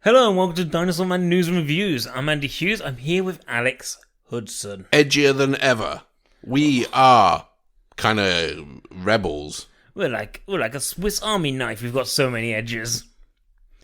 Hello and welcome to Dinosaur Man News and Reviews. I'm Andy Hughes. I'm here with Alex Hudson. Edgier than ever. We are kind of rebels. We're like a Swiss Army knife. We've got so many edges.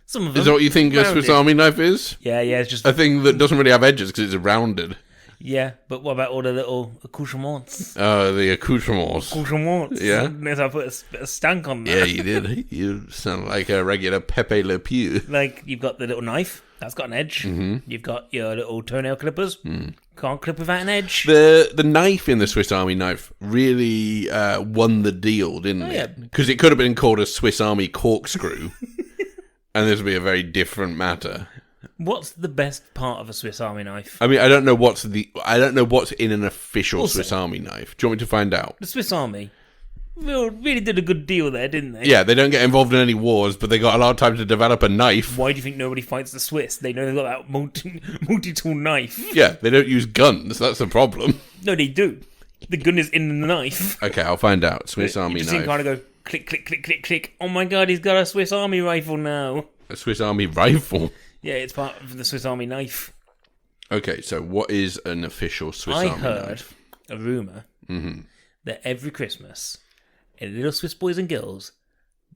Some of them Is that what you think a rounded. Swiss Army knife is? Yeah, it's just A thing that doesn't really have edges because it's rounded. yeah. But what about all the little accoutrements? The accoutrements. Accoutrements. Yeah. Yes, I put a bit of stank on Yeah, that. you did. You sound like a regular Pepe Le Pew. Like you've got the little knife that's got an edge. Mm-hmm. You've got your little toenail clippers. Can't clip without an edge. The knife in the Swiss Army knife really won the deal, didn't yeah. it? Because it could have been called a Swiss Army corkscrew, and this would be a very different matter. What's the best part of a Swiss Army knife? I mean, I don't know what's in an official Also, Swiss Army knife. Do you want me to find out? The Swiss Army really did a good deal there, didn't they? Yeah, they don't get involved in any wars, but they got a lot of time to develop a knife. Why do you think nobody fights the Swiss? They know they've got that multi-tool knife. Yeah, they don't use guns. That's the problem. No, they do. The gun is in the knife. Okay, I'll find out. Swiss Army you just knife. kind of go click, click, click, click, click. Oh my god, he's got a Swiss Army rifle now. A Swiss Army rifle. Yeah, it's part of the Swiss Army knife. Okay, so what is an official Swiss I Army heard knife? a rumour that every Christmas, little Swiss boys and girls,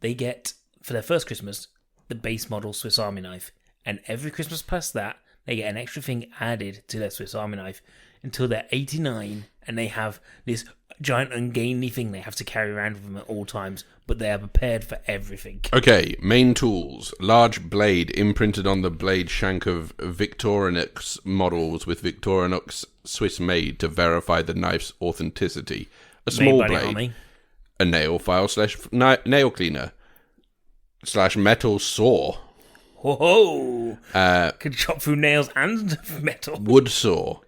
they get, for their first Christmas, the base model Swiss Army knife. And every Christmas past that, they get an extra thing added to their Swiss Army knife until they're 89, and they have this giant ungainly thing they have to carry around with them at all times, but they are prepared for everything. Okay, main tools. Large blade imprinted on the blade shank of Victorinox models with Victorinox Swiss made to verify the knife's authenticity. A small Made by the blade. army. A nail file / nail cleaner / metal saw. Ho ho! Could chop through nails and metal. Wood saw.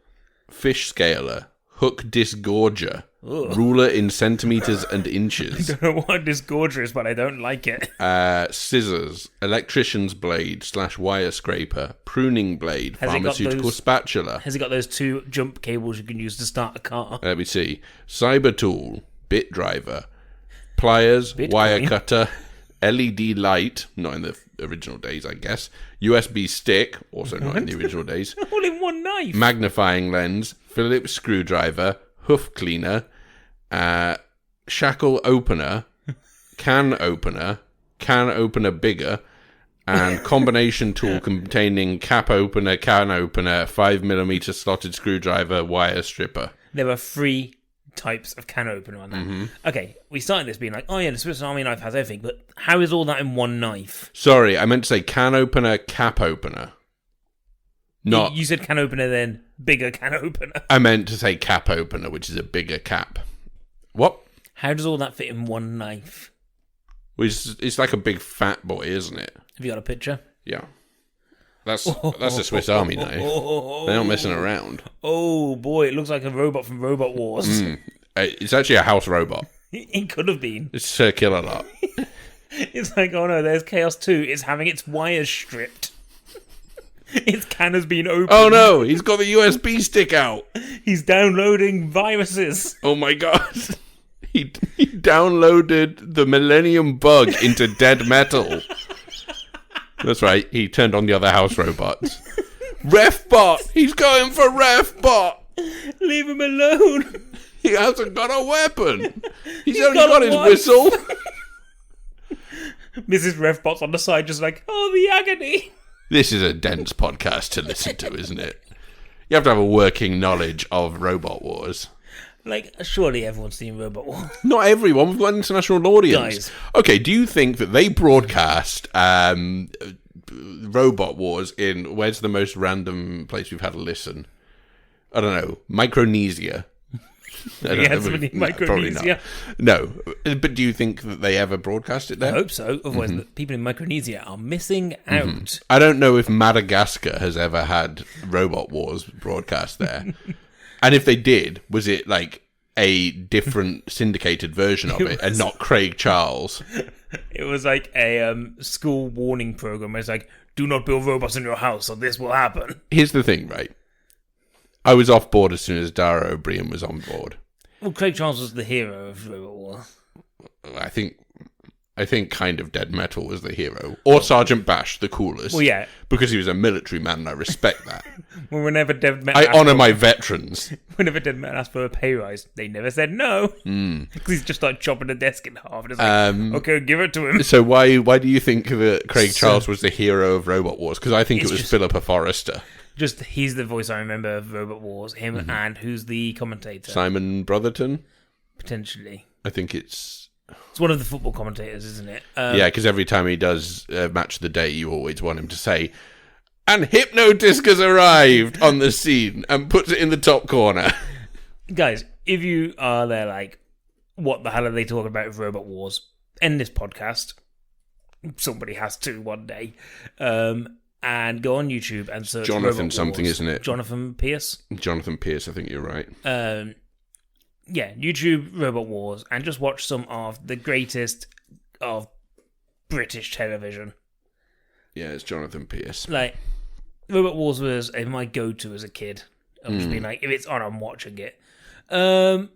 Fish scaler. Hook disgorger. Ugh. Ruler in centimeters and I inches. don't know what a disgorger is, but I don't like it. Scissors. Electrician's blade / wire scraper. Pruning blade. Has it got Pharmaceutical those- spatula. Has it got those two jump cables you can use to start a car? Let me see. Cyber tool. Bit driver. Pliers. Bitcoin. Wire cutter. LED light. Not in the original days, I guess. USB stick. Also not in the original days. All in one knife. Magnifying lens. Phillips screwdriver. Hoof cleaner. Shackle opener. Can opener bigger. And combination tool containing cap opener, can opener, 5mm slotted screwdriver, wire stripper. There are 3 types of can opener on that. Okay, we started this being like, oh yeah, the Swiss Army knife has everything, but how is all that in one knife? Sorry, I meant to say can opener, cap opener. Not. You said can opener, then bigger can opener. I meant to say cap opener, which is a bigger cap. What? How does all that fit in one knife? Well, it's like a big fat boy, isn't it? Have you got a picture? Yeah. That's a Swiss Army knife. They're not messing around. Oh boy, it looks like a robot from Robot Wars. It's actually a house robot. It could have been. It's circular lot. It's like, oh no, there's Chaos 2. It's having its wires stripped. Its can has been opened. Oh no, he's got the USB stick out. He's downloading viruses. Oh my god. He downloaded the Millennium Bug into dead metal. That's right, he turned on the other house robots. Refbot! He's going for Refbot! Leave him alone. He hasn't got a weapon! He's only got got a his wife. whistle! Mrs. Refbot's on the side just like, oh, the agony. This is a dense podcast to listen to, isn't it? You have to have a working knowledge of Robot Wars. Like, surely everyone's seen Robot Wars. Not everyone. We've got an international audience. Guys. Okay, do you think that they broadcast Robot Wars in... Where's the most random place we've had a listen? I don't know. Micronesia. Micronesia. No. But do you think that they ever broadcast it I there? hope so. Otherwise, the people in Micronesia are missing out. I don't know if Madagascar has ever had Robot Wars broadcast there. And if they did, was it like a different syndicated version of it and not Craig Charles? It was like a school warning program. It's like, do not build robots in your house or this will happen. Here's the thing, right? I was off board as soon as Dara O'Brien was on board. Well, Craig Charles was the hero of Robot Wars. I think I think kind of Dead Metal was the hero. Or Sergeant Bash, the coolest. Well, yeah. Because he was a military man, and I respect that. Well, whenever Dead Metal... I honour my veterans. Whenever Dead Metal asked for a pay rise, they never said no. Because he's just like chopping the desk in half. And it's like, okay, give it to him. So why do you think that Craig Charles was the hero of Robot Wars? Because I think it was Philippa Forrester. Just, he's the voice I remember of Robot Wars. Him and who's the commentator? Simon Brotherton? Potentially. I think it's one of the football commentators, isn't it? Yeah, because every time he does Match of the Day, you always want him to say, "And Hypnodisc has arrived on the scene," and puts it in the top corner. Guys, if you are there like, what the hell are they talking about with Robot Wars? End this podcast. Somebody has to one day. And go on YouTube and search Jonathan Robot something, Wars. isn't it? Jonathan Pierce? Jonathan Pierce, I think you're right. Yeah, YouTube Robot Wars, and just watch some of the greatest of British television. Yeah, it's Jonathan Pierce. Like, Robot Wars was my go-to as a kid. I've just been like, if it's on, I'm watching it. But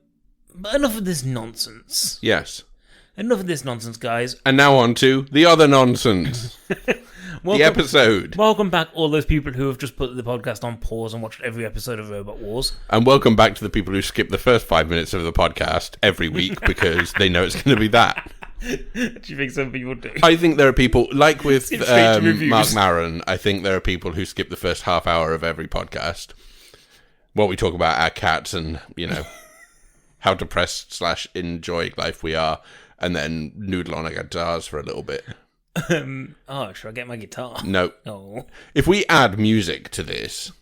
enough of this nonsense. Yes. Enough of this nonsense, guys. And now on to the other nonsense. The episode. Welcome back, all those people who have just put the podcast on pause and watched every episode of Robot Wars. And welcome back to the people who skip the first 5 minutes of the podcast every week because they know it's going to be that. Do you think some people do? I think there are people, like with Mark Maron, I think there are people who skip the first half hour of every podcast. Well, we talk about our cats and, how depressed / enjoying life we are, and then noodle on our guitars for a little bit. Should I get my guitar? No. Oh. If we add music to this,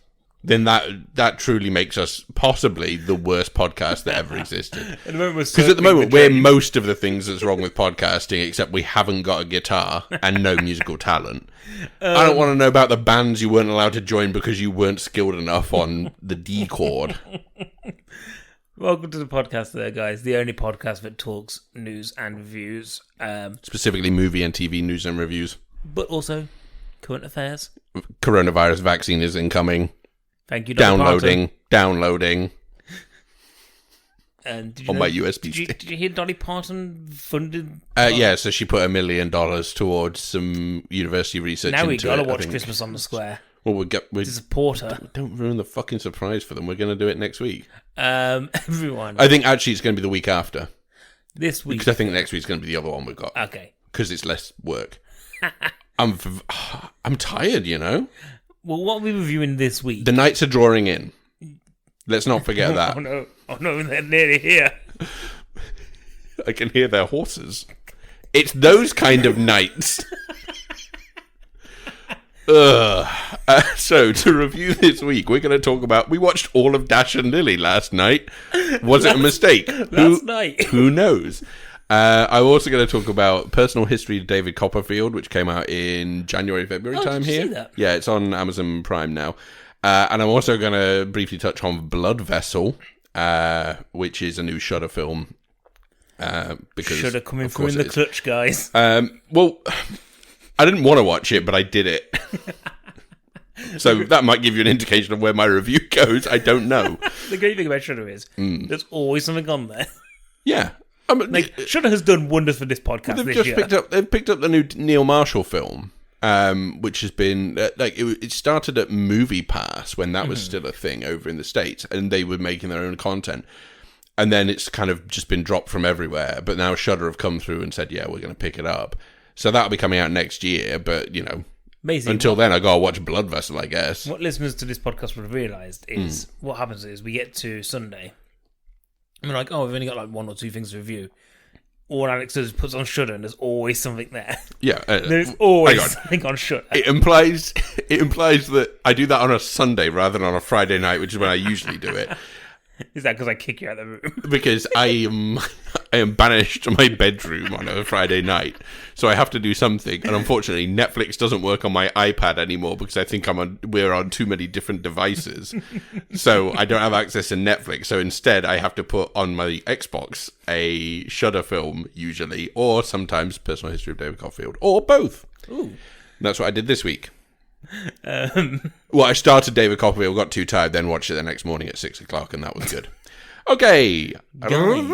then that truly makes us possibly the worst podcast that ever existed. Because at the moment, we're most of the things that's wrong with podcasting, except we haven't got a guitar and no musical talent. I don't want to know about the bands you weren't allowed to join because you weren't skilled enough on the D chord. Welcome to the podcast there, guys. The only podcast that talks news and reviews. Specifically movie and TV news and reviews. But also current affairs. Coronavirus vaccine is incoming. Thank you, Dolly Downloading. And on my USB stick. Did you hear Dolly Parton funded? Yeah, so she put $1 million towards some university research into it. Now we gotta watch Christmas on the Square. Well, we support her. Don't ruin the fucking surprise for them. We're going to do it next week. Everyone. I think actually it's going to be the week after. This week. Because I think next week's going to be the other one we've got. Okay. Because it's less work. I'm tired, Well, what are we reviewing this week? The nights are drawing in. Let's not forget that. Oh no, they're nearly here. I can hear their horses. It's those kind of nights. So, to review this week, we're going to talk about... We watched all of Dash and Lily last night. Was it a mistake? Last night. Who knows? I'm also going to talk about Personal History of David Copperfield, which came out in January, February time did you here. see that? Yeah, it's on Amazon Prime now. And I'm also going to briefly touch on Blood Vessel, which is a new Shudder film. Because Shudder coming through in the clutch, guys. Well... I didn't want to watch it, but I did it. So that might give you an indication of where my review goes. I don't know. The great thing about Shudder is there's always something on there. Yeah. Shudder has done wonders for this podcast this year. They've picked up the new Neil Marshall film, which has been... it started at Movie Pass when that was still a thing over in the States, and they were making their own content. And then it's kind of just been dropped from everywhere. But now Shudder have come through and said, yeah, we're going to pick it up. So that'll be coming out next year, but, Amazing. Until then, I gotta watch Blood Vessel, I guess. What listeners to this podcast would have realised is what happens is we get to Sunday, and we're like, we've only got like 1 or 2 things to review. All Alex does is puts on Shudder, and there's always something there. Yeah. There's always something on Shudder. It implies that I do that on a Sunday rather than on a Friday night, which is when I usually do it. Is that because I kick you out of the room? Because I am banished to my bedroom on a Friday night, so I have to do something. And unfortunately, Netflix doesn't work on my iPad anymore because I think we're on too many different devices. So I don't have access to Netflix. So instead, I have to put on my Xbox a Shudder film usually, or sometimes Personal History of David Copperfield, or both. Ooh. And that's what I did this week. Well, I started David Copperfield, got too tired, then watched it the next morning at 6 o'clock, and that was good. Okay. Guys,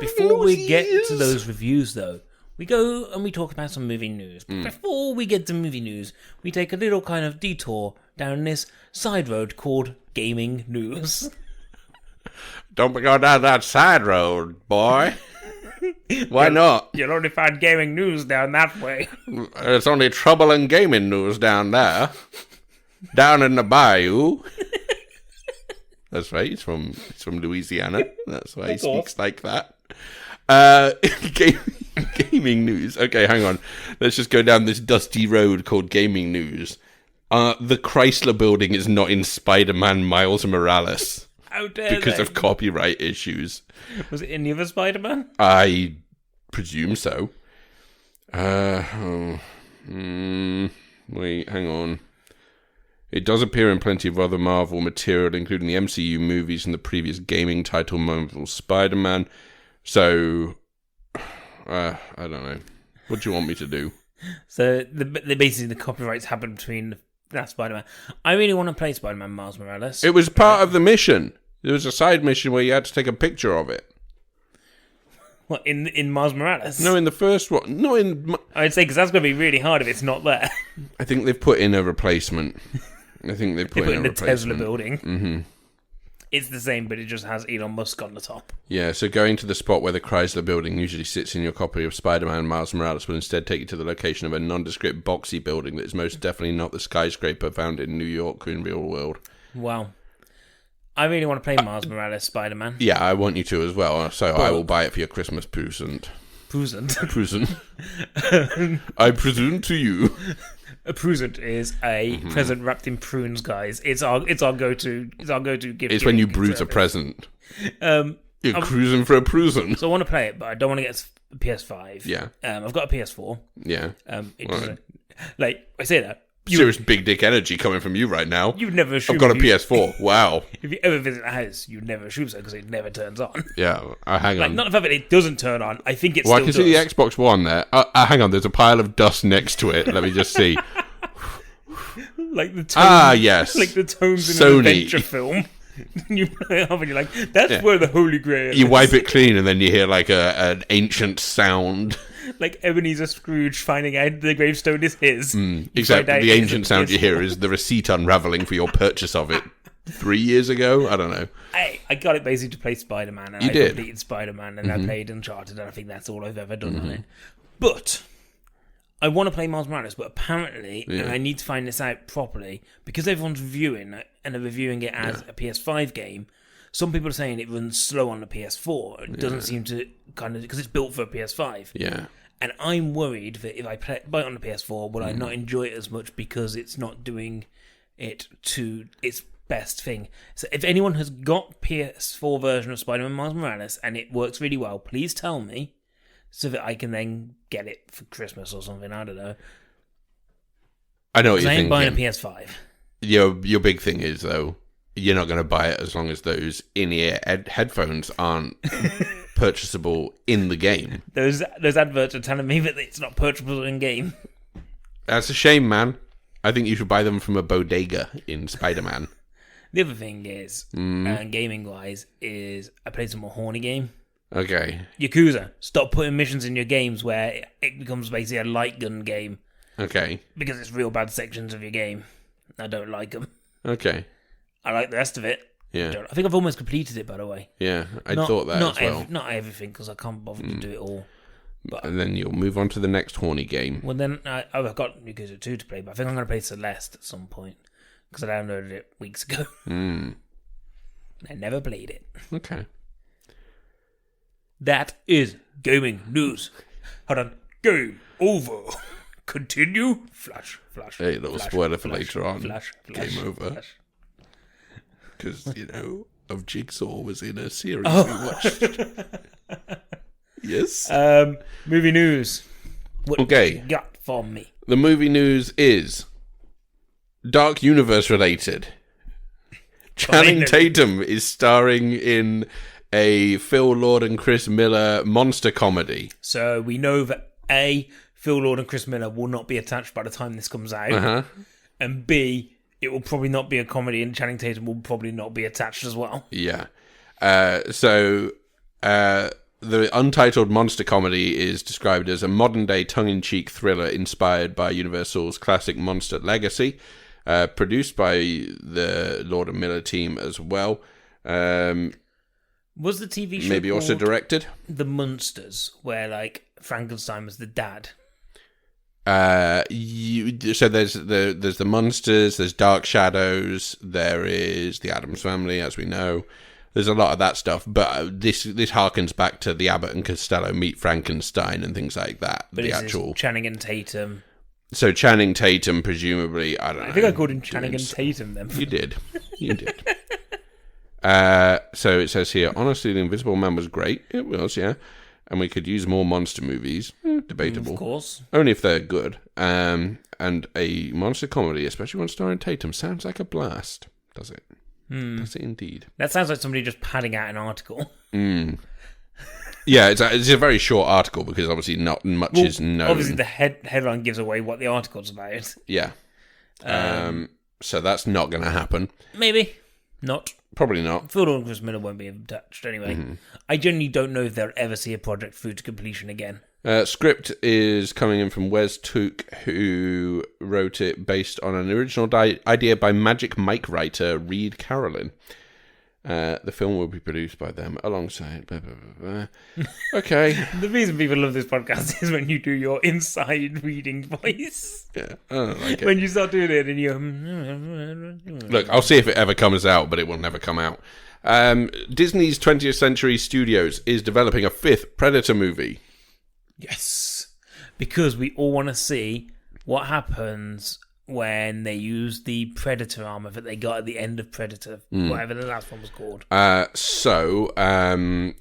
before we get to those reviews, though, we go and we talk about some movie news. But before we get to movie news, we take a little kind of detour down this side road called gaming news. Don't go down that side road, boy. Why not? You'll only find gaming news down that way. It's only trouble and gaming news down there. Down in the bayou. That's right, he's from Louisiana. That's why he speaks like that. Gaming news. Okay, hang on. Let's just go down this dusty road called gaming news. The Chrysler Building is not in Spider-Man Miles Morales. How dare because they? of copyright issues. Was it in the other Spider-Man? I presume so. Wait, hang on. It does appear in plenty of other Marvel material, including the MCU movies and the previous gaming title Marvel Spider-Man. So, I don't know. What do you want me to do? So, basically the copyrights happen between that Spider-Man. I really want to play Spider-Man Miles Morales. It was part of the mission. There was a side mission where you had to take a picture of it. What, in Miles Morales? No, in the first one. No, in... I'd say, because that's going to be really hard if it's not there. I think they've put in a replacement. I think they've put in a the replacement. Tesla building. Mm-hmm. It's the same, but it just has Elon Musk on the top. Yeah, so going to the spot where the Chrysler Building usually sits in your copy of Spider-Man Miles Morales will instead take you to the location of a nondescript boxy building that is most definitely not the skyscraper found in New York in real world. Wow. I really want to play Miles Morales Spider-Man. Yeah, I want you to as well, so I will buy it for your Christmas present. Present? I present to you. A present is a present wrapped in prunes, guys. It's our go-to gift. It's when you bruise a present. You're cruising for a present. So I want to play it, but I don't want to get a PS5. Yeah. I've got a PS4. Yeah. Like I say that. Serious big dick energy coming from you right now. You'd never assume. I've got a PS4. Wow. If you ever visit a house, you'd never assume so because it never turns on. Yeah. Hang on. Not the fact that it doesn't turn on. I think it's. Well, I can see the Xbox One there. Hang on. There's a pile of dust next to it. Let me just see. Like the tones, yes. Like the tones in Sony. an adventure film. You play it off and you're like, that's where the Holy Grail is. You wipe it clean and then you hear like an ancient sound. Like Ebenezer Scrooge finding out the gravestone is his. Exactly. The ancient sound you hear is the receipt unraveling for your purchase of it 3 years ago. I don't know. I got it basically to play Spider-Man. And You I did? completed Spider-Man and I played Uncharted and I think that's all I've ever done on it. But I want to play Miles Morales, but apparently, and I need to find this out properly, because everyone's reviewing it and they're reviewing it as a PS5 game, some people are saying it runs slow on the PS4. It doesn't seem to because it's built for a PS5. Yeah. And I'm worried that if I buy it on the PS4, will I not enjoy it as much because it's not doing it to its best thing. So if anyone has got PS4 version of Spider-Man Miles Morales and it works really well, please tell me so that I can then get it for Christmas or something. I don't know. I know what you're I ain't thinking. buying a PS5. Your big thing is, though, you're not going to buy it as long as those in-ear headphones aren't purchasable in the game. Those adverts are telling me that it's not purchasable in game. That's a shame, man. I think you should buy them from a bodega in Spider-Man. The other thing is, gaming-wise, is I played some more horny game. Okay. Yakuza. Stop putting missions in your games where it becomes basically a light gun game. Okay. Because it's real bad sections of your game. I don't like them. Okay. I like the rest of it. Yeah. I think I've almost completed it, by the way. Yeah, I thought that as well. Not everything, because I can't bother to do it all. But And then you'll move on to the next horny game. well, then I've got Yakuza 2 to play, but I think I'm going to play Celeste at some point. Because I downloaded it weeks ago. I never played it. Okay. That is gaming news. Hold on. Game over. Continue. Flash. Hey, little spoiler for later on. Flash. Game over. Because, of Jigsaw was in a series Oh. we watched. Yes? Movie news. What Okay. you got for me? The movie news is Dark Universe related. Channing Tatum is starring in a Phil Lord and Chris Miller monster comedy. So we know that A, Phil Lord and Chris Miller will not be attached by the time this comes out. Uh-huh. And B, it will probably not be a comedy and Channing Tatum will probably not be attached as well. Yeah. So the Untitled monster comedy is described as a modern-day tongue-in-cheek thriller inspired by Universal's classic monster legacy, produced by the Lord and Miller team as well. Was the TV show maybe also directed The Munsters, where like Frankenstein was the dad? So there's the Munsters, there's Dark Shadows, there is the Addams Family, as we know. There's a lot of that stuff, but this harkens back to the Abbott and Costello Meet Frankenstein and things like that. But the actual Channing and Tatum. So Channing Tatum, presumably, I don't know. I think I called him Channing and Tatum then. You did. So it says here, honestly, The Invisible Man was great. It was, yeah. And we could use more monster movies. Debatable. Of course. Only if they're good. And a monster comedy, especially one starring Tatum, sounds like a blast. Does it? Does it indeed? That sounds like somebody just padding out an article. Yeah, it's a very short article because obviously not much is known. Obviously, the headline gives away what the article's about. Yeah. So that's not going to happen. Maybe. Not. Probably not. Phil and Chris Miller won't be touched anyway. I genuinely don't know if they'll ever see a project through to completion again. Script is coming in from Wes Took, who wrote it based on an original idea by Magic Mike writer Reed Carolyn. The film will be produced by them alongside... Blah, blah, blah, blah. Okay. The reason people love this podcast is when you do your inside reading voice. Yeah, I don't like it. When you start doing it and you... Look, I'll see if it ever comes out, but it will never come out. Disney's 20th Century Studios is developing a 5th Predator movie. Yes. Because we all want to see what happens when they use the Predator armor that they got at the end of Predator, whatever the last one was called. So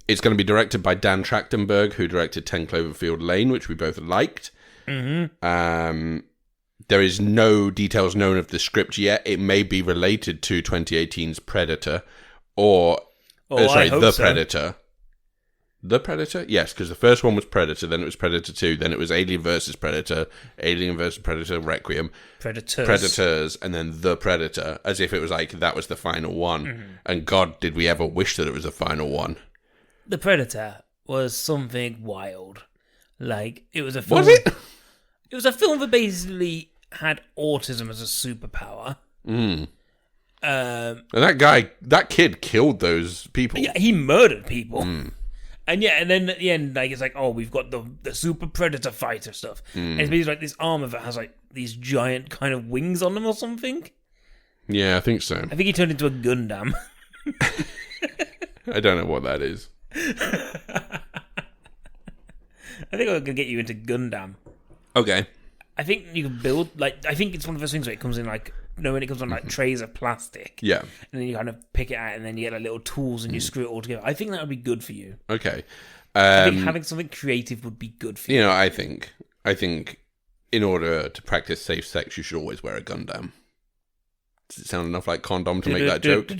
it's going to be directed by Dan Trachtenberg, who directed 10 Cloverfield Lane, which we both liked. Mm-hmm. There is no details known of the script yet. It may be related to 2018's Predator, or The Predator. The Predator? Yes, because the first one was Predator, then it was Predator 2, then it was Alien vs. Predator, Alien vs. Predator Requiem, Predators, and then The Predator, as if it was like that was the final one. Mm-hmm. And God, did we ever wish that it was the final one. The Predator was something wild. Like, it was a film... Was it? It was a film that basically had autism as a superpower. And that kid killed those people. Yeah, he murdered people. And yeah, and then at the end, like, it's like, oh, we've got the super predator fighter stuff. And it's basically like this armor that has like these giant kind of wings on them or something. Yeah, I think so. I think he turned into a Gundam. I don't know what that is. I think I'm going to get you into Gundam. Okay. I think you can build, like, I think it's one of those things where it comes in like, when it comes on like trays of plastic. Yeah. And then you kind of pick it out and then you get like little tools and you screw it all together. I think that would be good for you. Okay. I think having something creative would be good for you. You know, I think in order to practice safe sex, you should always wear a Gundam. Does it sound enough like condom to make that joke?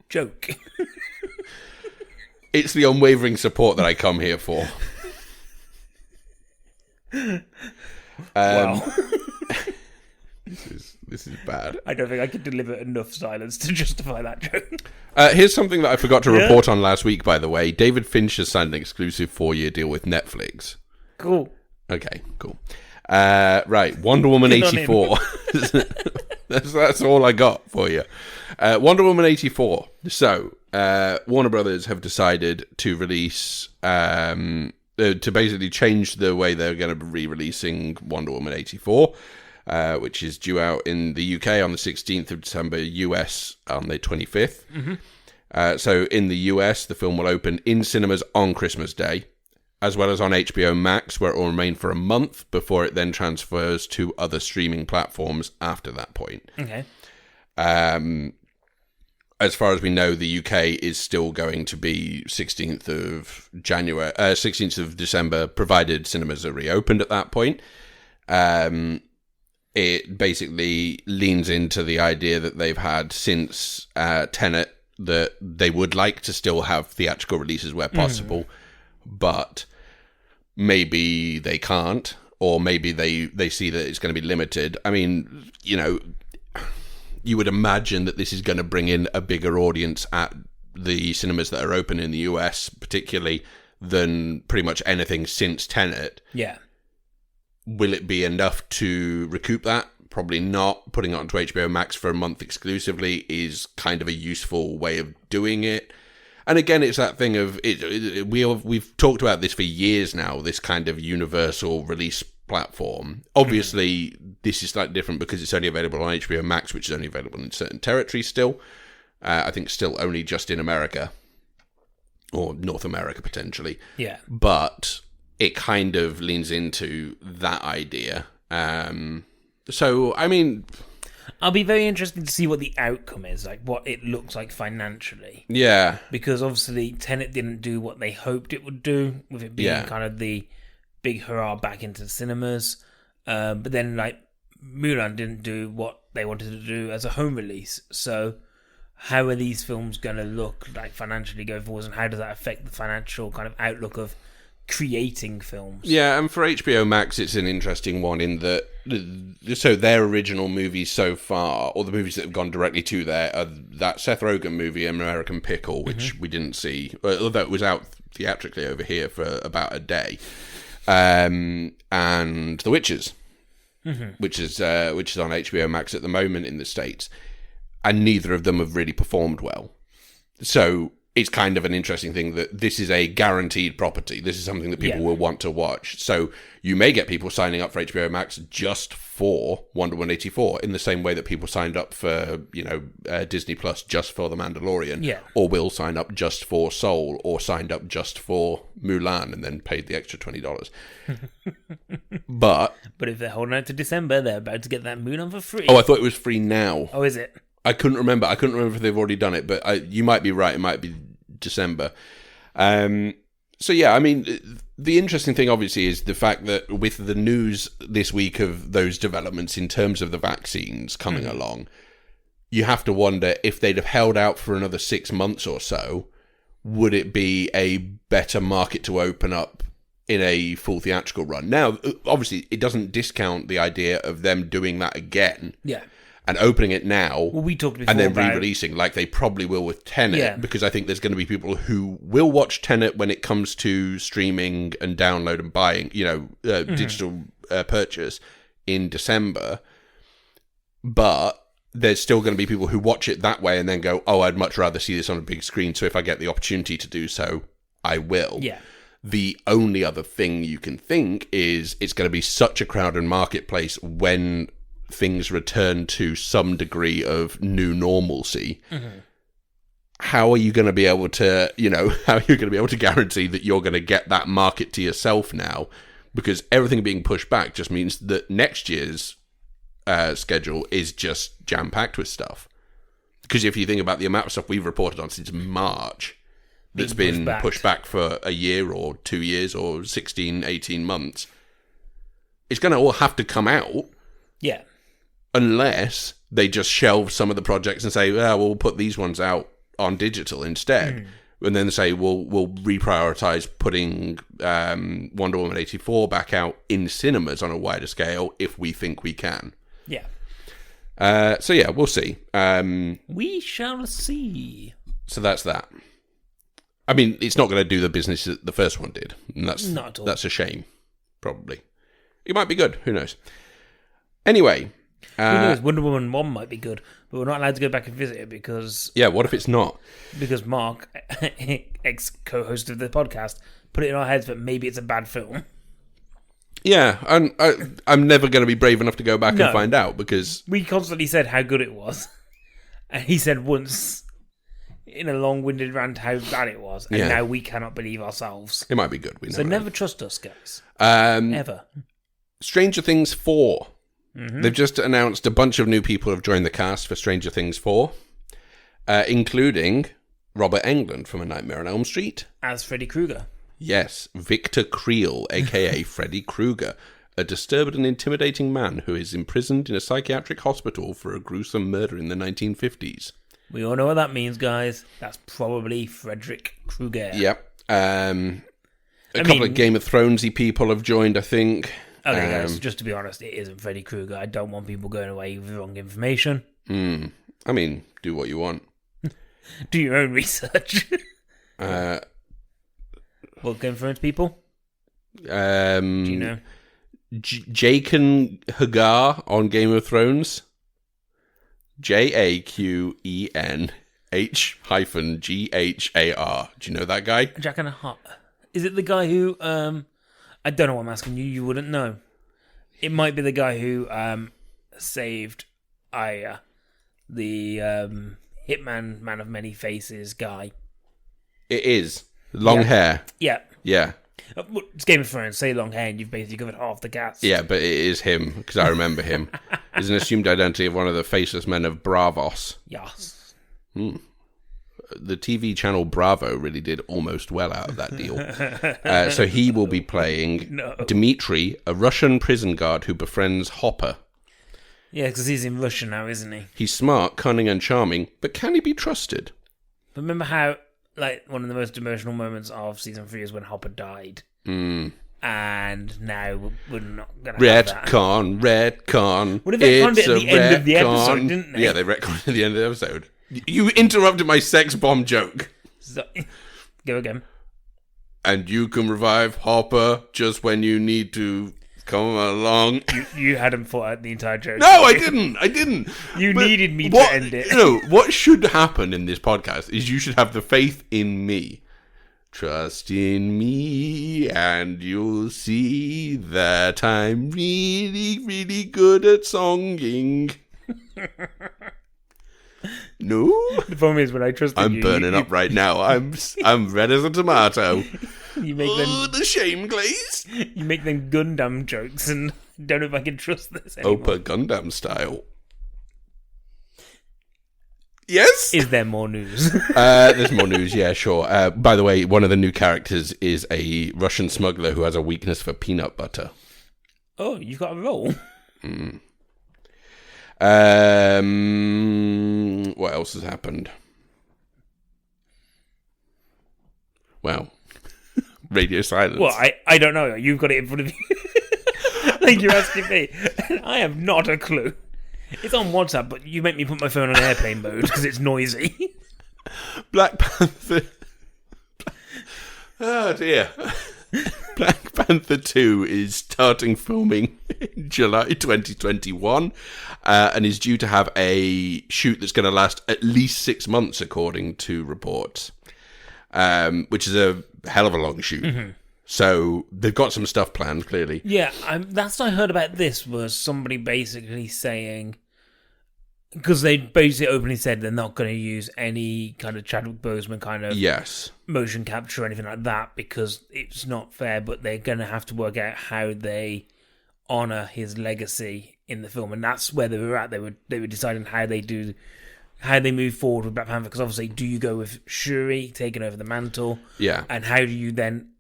Joke. It's the unwavering support that I come here for. Wow. This is bad. I don't think I could deliver enough silence to justify that joke. Here's something that I forgot to report on last week, by the way. David Finch has signed an exclusive 4-year deal with Netflix. Cool. Okay, cool. Right, Wonder Woman 84. That's all I got for you. Wonder Woman 84. So, Warner Brothers have decided to release... to basically change the way they're going to be re-releasing Wonder Woman 84, which is due out in the UK on the 16th of December, US on the 25th. Mm-hmm. So in the US, the film will open in cinemas on Christmas Day, as well as on HBO Max, where it will remain for a month before it then transfers to other streaming platforms after that point. Okay. As far as we know, the UK is still going to be 16th of December, provided cinemas are reopened at that point. It basically leans into the idea that they've had since Tenet, that they would like to still have theatrical releases where possible, but maybe they can't, or maybe they see that it's going to be limited. I mean, you know... You would imagine that this is going to bring in a bigger audience at the cinemas that are open in the US, particularly than pretty much anything since Tenet. Yeah. Will it be enough to recoup that? Probably not. Putting it onto HBO Max for a month exclusively is kind of a useful way of doing it. And again, it's that thing of we've talked about this for years now, this kind of universal release platform. Obviously, this is slightly different because it's only available on HBO Max, which is only available in certain territories still. I think still only just in America. Or North America, potentially. Yeah. But it kind of leans into that idea. So, I mean... I'll be very interested to see what the outcome is, like what it looks like financially. Yeah. Because obviously Tenet didn't do what they hoped it would do, with it being kind of the big hurrah back into the cinemas. But then, like, Mulan didn't do what they wanted to do as a home release. So how are these films going to look like financially going forward, and how does that affect the financial kind of outlook of creating films? Yeah, and for HBO Max, it's an interesting one in that, so their original movies so far, or the movies that have gone directly to there, are that Seth Rogen movie, American Pickle, which we didn't see, although it was out theatrically over here for about a day, and The Witches, which is on HBO Max at the moment in the States, and neither of them have really performed well. So it's kind of an interesting thing that this is a guaranteed property. This is something that people will want to watch. So you may get people signing up for HBO Max just for Wonder Woman 84, in the same way that people signed up for, Disney Plus just for The Mandalorian, or will sign up just for Soul, or signed up just for Mulan and then paid the extra $20. But if they're holding out to December, they're about to get that Mulan for free. Oh, I thought it was free now. Oh, is it? I couldn't remember if they've already done it, but you might be right. It might be December. So yeah, I mean, the interesting thing obviously is the fact that with the news this week of those developments in terms of the vaccines coming along, you have to wonder if they'd have held out for another 6 months or so, would it be a better market to open up in a full theatrical run? Now, obviously, it doesn't discount the idea of them doing that again. Yeah. And opening it now, we talked before, and then re-releasing, like they probably will with Tenet, because I think there's going to be people who will watch Tenet when it comes to streaming and download and buying, digital purchase in December. But there's still going to be people who watch it that way and then go, oh, I'd much rather see this on a big screen, so if I get the opportunity to do so, I will. Yeah. The only other thing you can think is it's going to be such a crowded marketplace when things return to some degree of new normalcy. How are you going to be able to, guarantee that you're going to get that market to yourself now? Because everything being pushed back just means that next year's schedule is just jam-packed with stuff. Because if you think about the amount of stuff we've reported on since March that's been pushed back for a year or 2 years or 16, 18 months, it's going to all have to come out. Yeah. Unless they just shelve some of the projects and say, we'll put these ones out on digital instead. And then say, we'll reprioritize putting Wonder Woman 84 back out in cinemas on a wider scale if we think we can. Yeah. So yeah, we'll see. We shall see. So that's that. I mean, it's not going to do the business that the first one did. And that's not at all. That's a shame, probably. It might be good. Who knows? Anyway. Who knows? Wonder Woman 1 might be good, but we're not allowed to go back and visit it because... Yeah, what if it's not? Because Mark, ex-co-host of the podcast, put it in our heads that maybe it's a bad film. Yeah, I'm never going to be brave enough to go back and find out because... We constantly said how good it was. And he said once in a long-winded rant how bad it was. And now we cannot believe ourselves. It might be good. So never trust us, guys. Ever. Stranger Things 4. They've just announced a bunch of new people have joined the cast for Stranger Things 4, including Robert Englund from A Nightmare on Elm Street. As Freddy Krueger. Yes, Victor Creel, a.k.a. Freddy Krueger, a disturbed and intimidating man who is imprisoned in a psychiatric hospital for a gruesome murder in the 1950s. We all know what that means, guys. That's probably Frederick Krueger. Yep. A couple of Game of Thronesy people have joined, I think. Okay, guys, just to be honest, it isn't Freddy Krueger. I don't want people going away with the wrong information. I mean, do what you want. Do your own research. What Game of Thrones people? Do you know? Jaqen Hagar on Game of Thrones. JAQENH-GHAR. Do you know that guy? Jack and a Hot. Is it the guy who? I don't know what I'm asking you. You wouldn't know. It might be the guy who saved Aya, the hitman, man of many faces guy. It is long hair. Yeah. Yeah. It's Game of Thrones. Say long hair, and you've basically covered half the cast. Yeah, but it is him because I remember him. Is an assumed identity of one of the faceless men of Bravos. Yes. The TV channel Bravo really did almost well out of that deal. So he will be playing Dmitri, a Russian prison guard who befriends Hopper. Yeah, because he's in Russia now, isn't he? He's smart, cunning, and charming, but can he be trusted? Remember how, like, one of the most emotional moments of season 3 is when Hopper died. And now we're not going to have that. Retcon. Well, they retconned it at the end of the episode, didn't they? Yeah, they retconned at the end of the episode. You interrupted my sex bomb joke. So, go again. And you can revive Hopper just when you need to come along. You hadn't thought out the entire joke. No, I didn't. You needed me to end it. No, what should happen in this podcast is you should have the faith in me. Trust in me and you'll see that I'm really, really good at songing. No? The problem is when I trust in I'm burning up right now. I'm red as a tomato. You make them, the shame glaze. You make them Gundam jokes and don't know if I can trust this anymore. Opa Gundam style. Yes? Is there more news? There's more news, yeah, sure. By the way, one of the new characters is a Russian smuggler who has a weakness for peanut butter. Oh, you've got a role? What else has happened? Well, radio silence. Well, I don't know. You've got it in front of you. I think you're asking me. I have not a clue. It's on WhatsApp, but you make me put my phone on airplane mode because it's noisy. Black Panther. Oh dear. Black Panther 2 is starting filming in July 2021 and is due to have a shoot that's going to last at least 6 months, according to reports, which is a hell of a long shoot. Mm-hmm. So they've got some stuff planned, clearly. Yeah, that's what I heard about this, was somebody basically saying, because they basically openly said they're not going to use any kind of Chadwick Boseman kind of motion capture or anything like that because it's not fair, but they're going to have to work out how they honour his legacy in the film, and that's where they were at. They were deciding how they move forward with Black Panther, because obviously, do you go with Shuri taking over the mantle? Yeah. And how do you then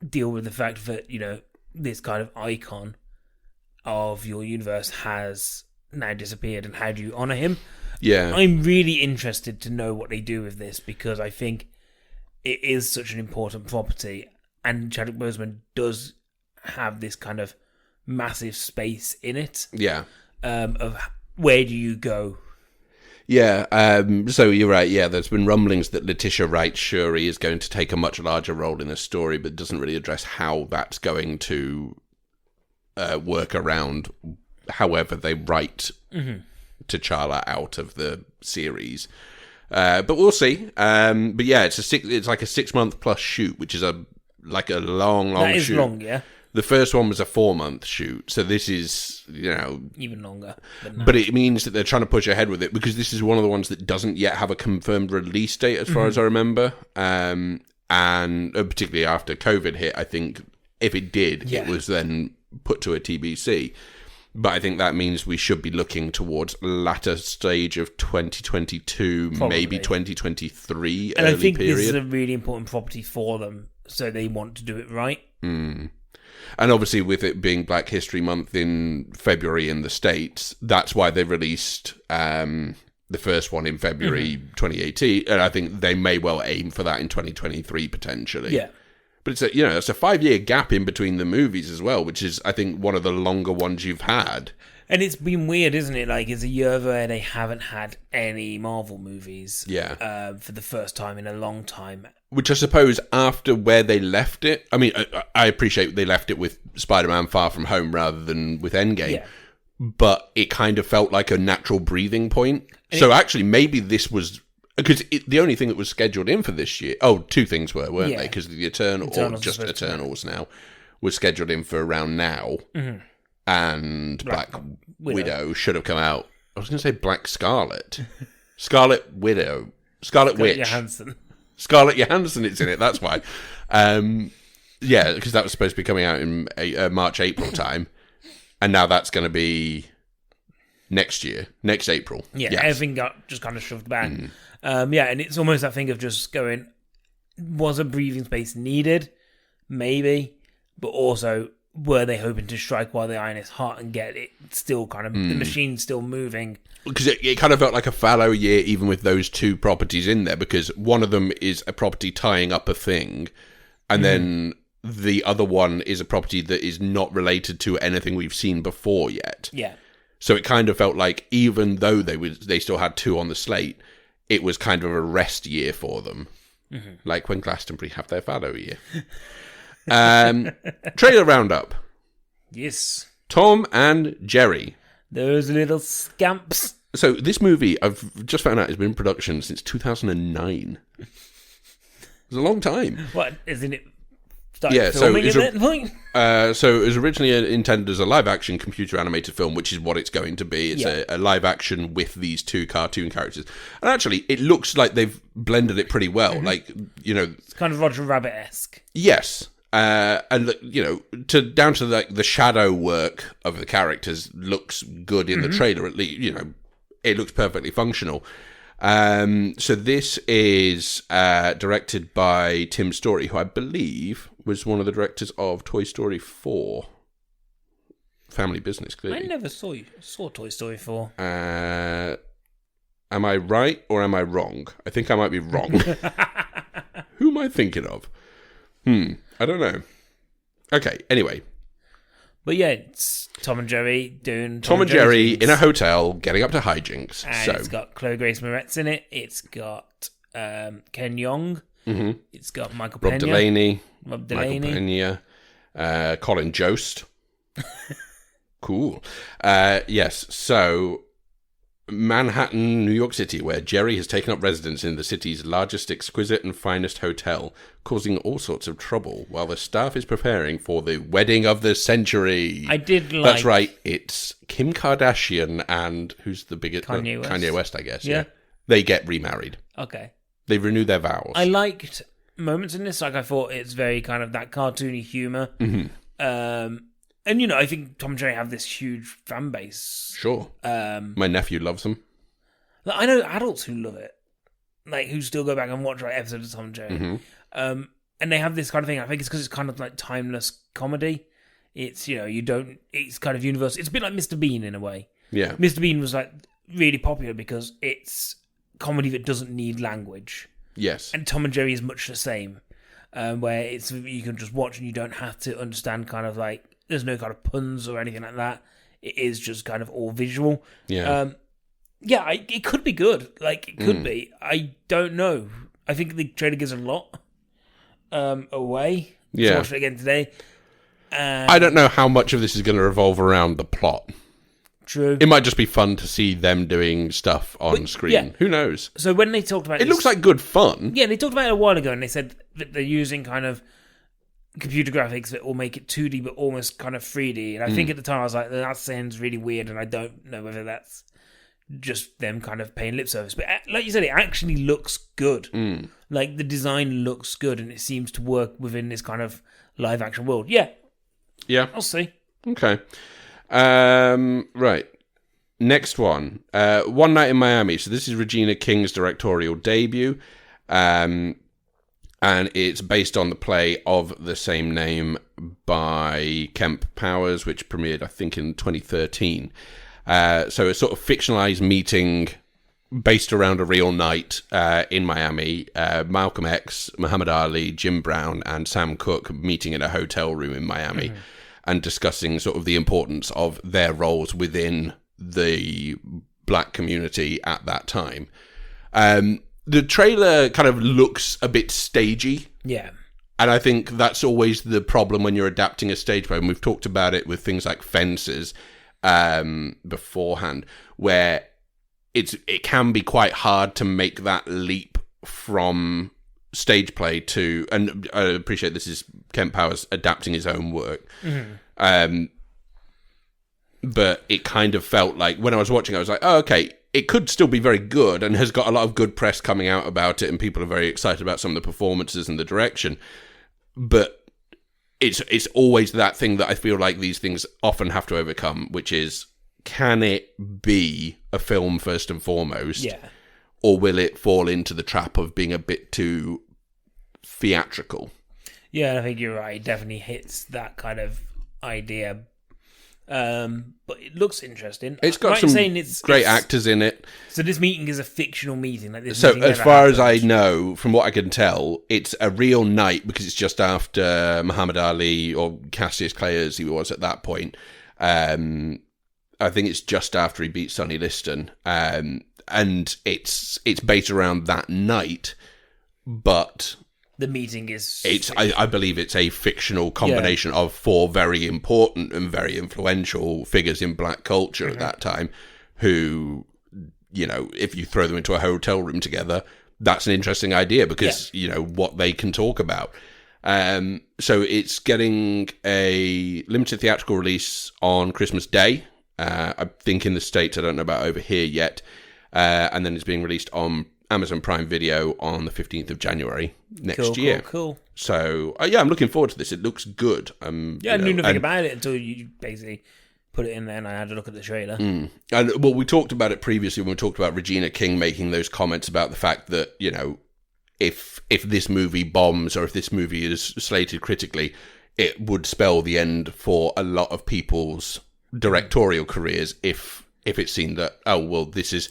deal with the fact that, you know, this kind of icon of your universe has now disappeared, and how do you honour him? Yeah. I'm really interested to know what they do with this, because I think it is such an important property, and Chadwick Boseman does have this kind of massive space in it. Yeah. Of where do you go? Yeah, so you're right, yeah, there's been rumblings that Letitia Wright Shuri is going to take a much larger role in the story, but doesn't really address how that's going to work around however they write T'Challa out of the series. But we'll see. But yeah, it's like a 6 month plus shoot, which is a long shoot. That is long, yeah. The first one was a 4 month shoot, so this is, you know, even longer. But it means that they're trying to push ahead with it, because this is one of the ones that doesn't yet have a confirmed release date, as far as I remember. And particularly after COVID hit, I think if it did, it was then put to a TBC. But I think that means we should be looking towards latter stage of 2022, probably. Maybe 2023, and early I think period. This is a really important property for them, so they want to do it right. And obviously, with it being Black History Month in February in the States, that's why they released the first one in February 2018. And I think they may well aim for that in 2023, potentially. Yeah. But it's it's a 5-year gap in between the movies as well, which is, I think, one of the longer ones you've had. And it's been weird, isn't it? Like, it's a year where they haven't had any Marvel movies. Yeah. For the first time in a long time. Which I suppose after where they left it, I mean, I appreciate they left it with Spider-Man Far From Home rather than with Endgame. Yeah. But it kind of felt like a natural breathing point. So actually, maybe this was... Because the only thing that was scheduled in for this year... Oh, two things weren't they? Because the Eternals, or just Eternals now, was scheduled in for around now. Mm-hmm. And Black Widow should have come out... I was going to say Black Scarlet. Scarlet Widow. Scarlet Witch. Johansson. Scarlett Johansson is in it, that's why. Yeah, because that was supposed to be coming out in March, April time. And now that's going to be next year, next April. Yeah, yes. Everything got just kind of shoved back. Yeah, and it's almost that thing of just going, was a breathing space needed? Maybe. But also, were they hoping to strike while the iron is hot and get it still kind of, the machine still moving? Because it kind of felt like a fallow year even with those two properties in there, because one of them is a property tying up a thing, and then the other one is a property that is not related to anything we've seen before yet. Yeah. So it kind of felt like even though they still had two on the slate, it was kind of a rest year for them. Mm-hmm. Like when Glastonbury have their fallow year. Trailer roundup. Yes. Tom and Jerry. Those little scamps. So this movie, I've just found out, has been in production since 2009. It's a long time. What, isn't it started filming at that point? So it was originally intended as a live-action computer animated film, which is what it's going to be. It's a live-action with these two cartoon characters. And actually, it looks like they've blended it pretty well. Mm-hmm. Like, It's kind of Roger Rabbit-esque. Yes. And down to the shadow work of the characters looks good in the trailer. At least, it looks perfectly functional. So this is directed by Tim Story, who I believe was one of the directors of Toy Story 4. Family Business, clearly. I never saw Toy Story 4. Am I right or am I wrong? I think I might be wrong. Who am I thinking of? I don't know. Okay, anyway. But yeah, it's Tom and Jerry doing Tom and Jerry in a hotel getting up to hijinks. And it's got Chloe Grace Moretz in it. It's got Ken Jeong. Mm-hmm. It's got Michael Pena. Rob Delaney. Michael Pena. Colin Jost. Cool. Yes, so Manhattan, New York City, where Jerry has taken up residence in the city's largest, exquisite and finest hotel, causing all sorts of trouble while the staff is preparing for the wedding of the century. I did like... That's right, it's Kim Kardashian and who's the biggest... Kanye West, I guess. Yeah. They get remarried. Okay. They renew their vows. I liked moments in this. Like, I thought it's very kind of that cartoony humour. Mm-hmm. And, I think Tom and Jerry have this huge fan base. Sure. My nephew loves them. Like, I know adults who love it. Like, who still go back and watch episodes of Tom and Jerry. Mm-hmm. And they have this kind of thing. I think it's because it's kind of like timeless comedy. It's, it's kind of universal. It's a bit like Mr. Bean in a way. Yeah. Mr. Bean was like really popular because it's comedy that doesn't need language. Yes. And Tom and Jerry is much the same. Where it's you can just watch and you don't have to understand kind of like, there's no kind of puns or anything like that. It is just kind of all visual. Yeah. It could be good. Like, it could be. I don't know. I think the trailer gives a lot away. Yeah. To watch it again today. I don't know how much of this is going to revolve around the plot. True. It might just be fun to see them doing stuff on screen. Yeah. Who knows? So when they talked about it, looks like good fun. Yeah, they talked about it a while ago, and they said that they're using kind of computer graphics that will make it 2D but almost kind of 3D. And I think at the time I was like, that sounds really weird, and I don't know whether that's just them kind of paying lip service. But like you said, it actually looks good. Like, the design looks good, and it seems to work within this kind of live action world. Yeah. I'll see. Okay. Right. Next one. One Night in Miami. So this is Regina King's directorial debut. And it's based on the play of the same name by Kemp Powers, which premiered, I think, in 2013. So a sort of fictionalized meeting based around a real night in Miami. Malcolm X, Muhammad Ali, Jim Brown, and Sam Cooke meeting in a hotel room in Miami and discussing sort of the importance of their roles within the black community at that time. The trailer kind of looks a bit stagey. Yeah. And I think that's always the problem when you're adapting a stage play. And we've talked about it with things like Fences beforehand, where it can be quite hard to make that leap from stage play to, and I appreciate this is Kent Powers adapting his own work. But it kind of felt like when I was watching, I was like, oh, okay, it could still be very good and has got a lot of good press coming out about it, and people are very excited about some of the performances and the direction. But it's always that thing that I feel like these things often have to overcome, which is, can it be a film first and foremost? Yeah. Or will it fall into the trap of being a bit too theatrical? Yeah, I think you're right. It definitely hits that kind of idea. But it looks interesting. It's got some great actors in it. So this meeting is a fictional meeting. Like this. So as far as I know, from what I can tell, it's a real night because it's just after Muhammad Ali, or Cassius Clay as he was at that point. I think it's just after he beat Sonny Liston. And it's based around that night, but the meeting is... I believe it's a fictional combination of four very important and very influential figures in black culture at that time who, you know, if you throw them into a hotel room together, that's an interesting idea because, you know, what they can talk about. So it's getting a limited theatrical release on Christmas Day. I think in the States, I don't know about over here yet. And then it's being released on Amazon Prime Video on the 15th of January next year. Cool. So, I'm looking forward to this. It looks good. I knew nothing about it until you basically put it in there and I had a look at the trailer. And, well, we talked about it previously when we talked about Regina King making those comments about the fact that, you know, if this movie bombs or if this movie is slated critically, it would spell the end for a lot of people's directorial careers if it's seen that, oh, well, this is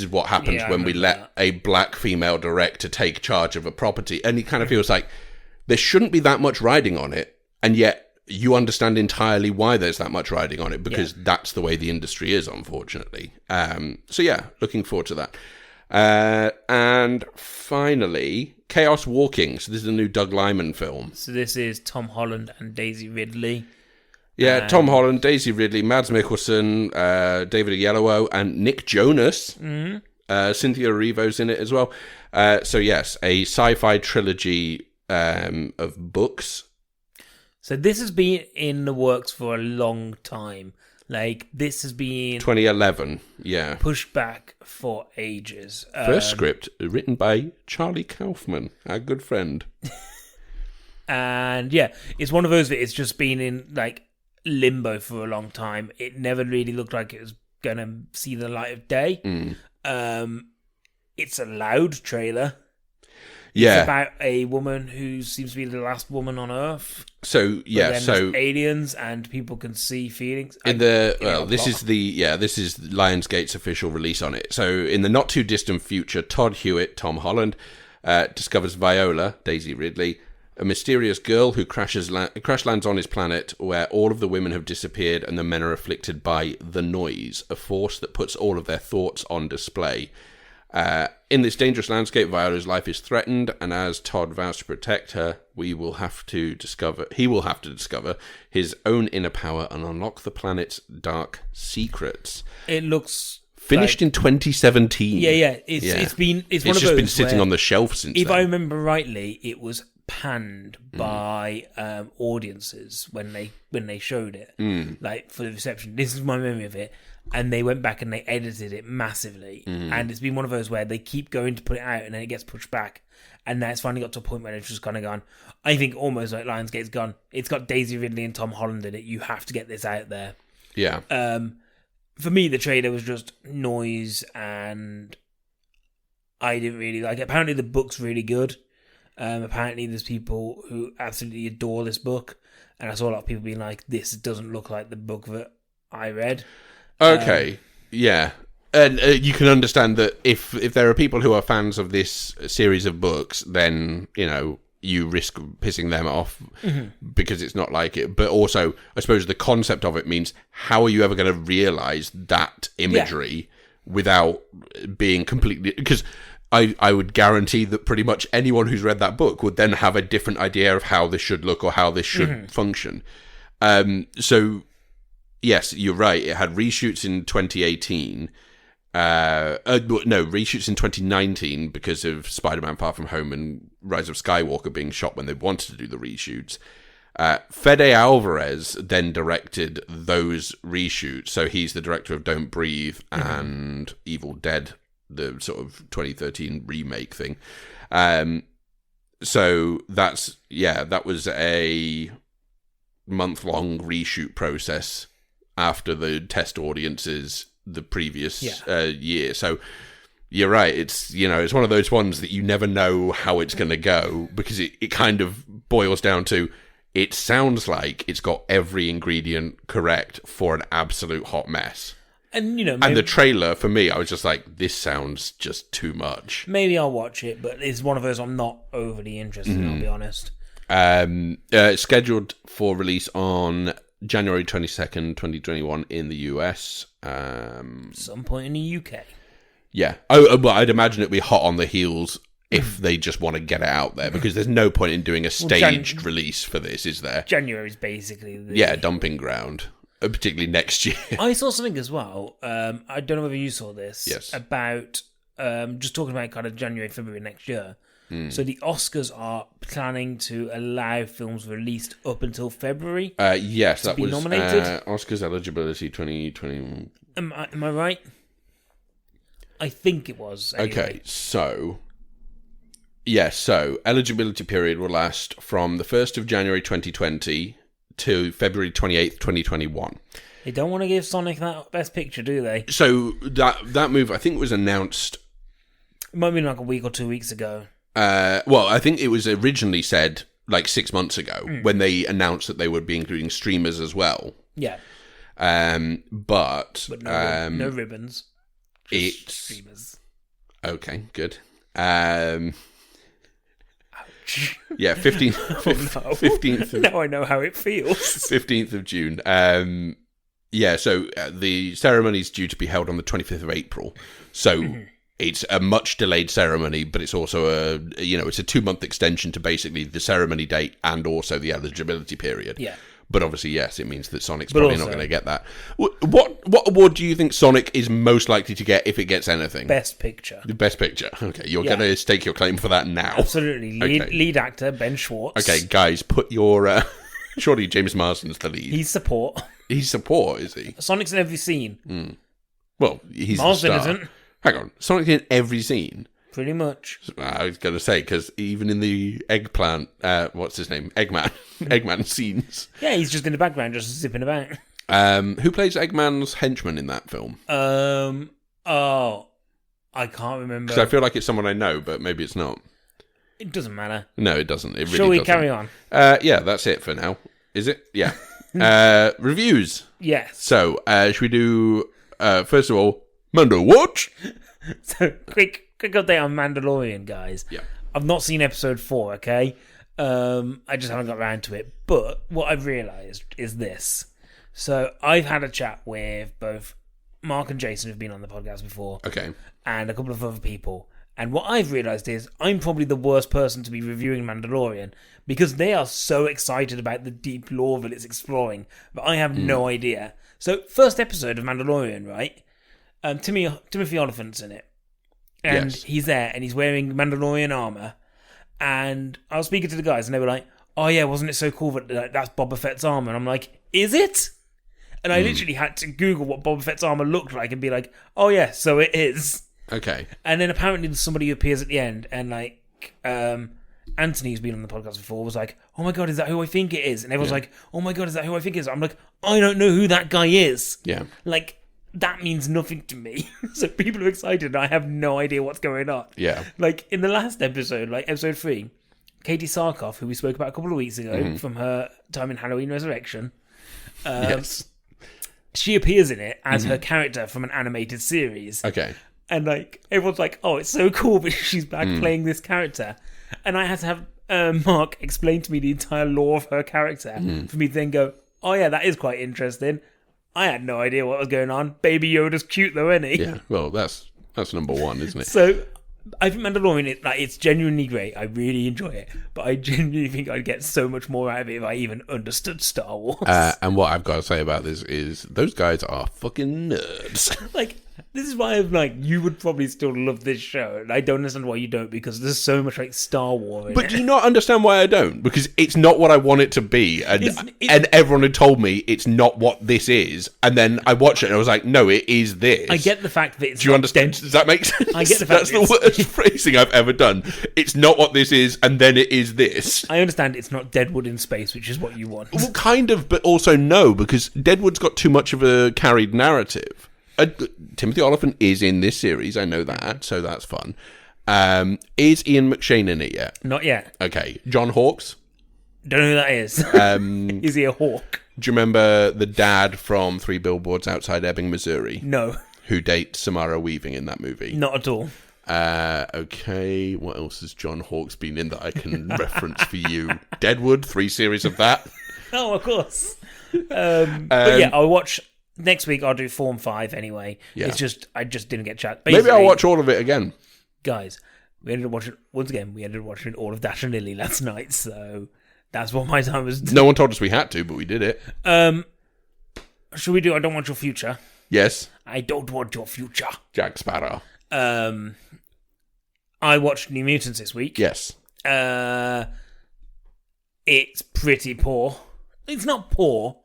what happens when we let a black female director take charge of a property. And it kind of feels like there shouldn't be that much riding on it, and yet you understand entirely why there's that much riding on it, because that's the way the industry is, unfortunately. So yeah, looking forward to that. And finally, Chaos Walking. So this is a new Doug Liman film. So this is Tom Holland and Daisy Ridley. Yeah, Tom Holland, Daisy Ridley, Mads Mikkelsen, David Oyelowo, and Nick Jonas. Cynthia Erivo's in it as well. So yes, a sci-fi trilogy of books. So this has been in the works for a long time. Like, this has been... 2011, yeah. Pushed back for ages. First script written by Charlie Kaufman, our good friend. And yeah, it's one of those that it's just been in, like, limbo for a long time. It never really looked like it was going to see the light of day. It's a loud trailer. Yeah. It's about a woman who seems to be the last woman on Earth. So yeah, so aliens and people can see feelings. This is Lionsgate's official release on it. So in the not too distant future, Todd Hewitt, Tom Holland, discovers Viola, Daisy Ridley, a mysterious girl who crash lands on his planet where all of the women have disappeared and the men are afflicted by the noise, a force that puts all of their thoughts on display. In this dangerous landscape, Viola's life is threatened, and as Todd vows to protect her, he will have to discover his own inner power and unlock the planet's dark secrets. It looks finished in 2017. Yeah. It's one of those. It's just been sitting on the shelf since. If I remember rightly, it was panned by audiences when they showed it, like for the reception. This is my memory of it. And they went back and they edited it massively. And it's been one of those where they keep going to put it out and then it gets pushed back. And now it's finally got to a point where it's just kind of gone, I think almost like Lionsgate's gone, it's got Daisy Ridley and Tom Holland in it. You have to get this out there. Yeah. For me, the trailer was just noise and I didn't really like it. Apparently the book's really good. Apparently there's people who absolutely adore this book. And I saw a lot of people being like, this doesn't look like the book that I read. Okay, yeah. And you can understand that if there are people who are fans of this series of books, then, you risk pissing them off because it's not like it. But also, I suppose the concept of it means, how are you ever going to realise that imagery without being completely... Because I would guarantee that pretty much anyone who's read that book would then have a different idea of how this should look or how this should function. So, yes, you're right. It had reshoots in 2018... reshoots in 2019 because of Spider-Man Far From Home and Rise of Skywalker being shot when they wanted to do the reshoots. Fede Alvarez then directed those reshoots, so he's the director of Don't Breathe and Evil Dead, the sort of 2013 remake thing. So that was a month-long reshoot process after the test audiences the previous year. So you're right, it's it's one of those ones that you never know how it's going to go, because it kind of boils down to, it sounds like it's got every ingredient correct for an absolute hot mess. And and the trailer, for me, I was just like, this sounds just too much. Maybe I'll watch it, but it's one of those I'm not overly interested in, I'll be honest. It's scheduled for release on January 22nd, 2021 in the US. Some point in the UK. Yeah. Well, I'd imagine it'd be hot on the heels if they just want to get it out there, because there's no point in doing a staged release for this, is there? January's basically the... dumping ground, particularly next year. I saw something as well. I don't know whether you saw this. Yes. About just talking about kind of January, February next year. So the Oscars are planning to allow films released up until February. Yes, that was nominated. Oscars eligibility 2020. Am I right? I think it was. Anyway. Okay, so eligibility period will last from the 1st of January 2020 to February 28th, 2021. They don't want to give Sonic that Best Picture, do they? So that move, I think, was announced... It might have been like a week or 2 weeks ago. Well, I think it was originally said like 6 months ago when they announced that they would be including streamers as well. Yeah. But no ribbons. It's streamers. Okay, good. Ouch. Yeah, 15th. Now I know how it feels. 15th of June. So the ceremony is due to be held on the 25th of April. So it's a much delayed ceremony, but it's also it's a 2-month extension to basically the ceremony date and also the eligibility period. Yeah. But obviously, yes, it means that Sonic's probably not going to get that. What award do you think Sonic is most likely to get if it gets anything? Best Picture. The Best Picture. Okay, you're going to stake your claim for that now. Absolutely. Lead actor, Ben Schwartz. Okay, guys, put your... surely James Marsden's the lead. He's support. He's support, is he? Sonic's in every scene. Well, he's Marsden the star. isn't. Hang on, Sonic's in every scene? Pretty much. I was going to say, because even in the eggplant, what's his name? Eggman scenes. Yeah, he's just in the background, just zipping about. Who plays Eggman's henchman in that film? I can't remember. Because I feel like it's someone I know, but maybe it's not. It doesn't matter. No, it doesn't. It really Shall we doesn't. carry on? Yeah, that's it for now. Is it? Yeah. Reviews. Yes. So, should we do, first of all, Mando Watch? So, quick update on Mandalorian, guys. Yeah. I've not seen episode 4, okay? I just haven't got around to it. But what I've realised is this. So, I've had a chat with both Mark and Jason, who've been on the podcast before. Okay. And a couple of other people. And what I've realised is I'm probably the worst person to be reviewing Mandalorian because they are so excited about the deep lore that it's exploring, but I have no idea. So, first episode of Mandalorian, right? Timothy Oliphant's in it. And he's there, and he's wearing Mandalorian armour. And I was speaking to the guys, and they were like, oh yeah, wasn't it so cool that that's Boba Fett's armour? And I'm like, is it? And I literally had to Google what Boba Fett's armour looked like and be like, oh yeah, so it is. Okay. And then apparently there's somebody who appears at the end, and like Anthony, who's been on the podcast before, was like, oh my god, is that who I think it is? And everyone's like, oh my god, is that who I think it is? I'm like, I don't know who that guy is. Yeah. Like, that means nothing to me. So people are excited, and I have no idea what's going on. Yeah. Like, in the last episode, like episode 3, Katie Sarkoff, who we spoke about a couple of weeks ago from her time in Halloween Resurrection, yes. she appears in it as her character from an animated series. Okay. And, like, everyone's like, oh, it's so cool because she's back playing this character. And I had to have Mark explain to me the entire lore of her character for me to then go, oh, yeah, that is quite interesting. I had no idea what was going on. Baby Yoda's cute, though, isn't he? Yeah, well, that's number one, isn't it? So, I think Mandalorian, it's genuinely great. I really enjoy it. But I genuinely think I'd get so much more out of it if I even understood Star Wars. And what I've got to say about this is those guys are fucking nerds. Like, this is why I'm like, you would probably still love this show. And I don't understand why you don't, because there's so much like Star Wars in But it. do you not understand why I don't? Because it's not what I want it to be. And everyone had told me it's not what this is. And then I watched it and I was like, no, it is this. I get the fact that it's Do you understand? Does that make sense? I get the fact That's the worst phrasing I've ever done. It's not what this is, and then it is this. I understand it's not Deadwood in space, which is what you want. Well, kind of, but also no, because Deadwood's got too much of a carried narrative. Timothy Olyphant is in this series, I know that, so that's fun. Is Ian McShane in it yet? Not yet. Okay. John Hawkes? Don't know who that is. Is he a hawk? Do you remember the dad from 3 Billboards Outside Ebbing, Missouri? No. Who dates Samara Weaving in that movie? Not at all. Okay, what else has John Hawkes been in that I can reference for you? Deadwood, 3 series of that. Oh, of course. But yeah, I'll watch... Next week I'll do 4 and 5 anyway. Yeah. It's just, I just didn't get chat. Maybe I'll watch all of it again. Guys, we ended up watching all of Dash and Lily last night, so that's what my time was. No one told us we had to, but we did it. Should we do I Don't Want Your Future? Yes. I Don't Want Your Future. Jack Sparrow. I watched New Mutants this week. Yes. It's pretty poor. It's not poor.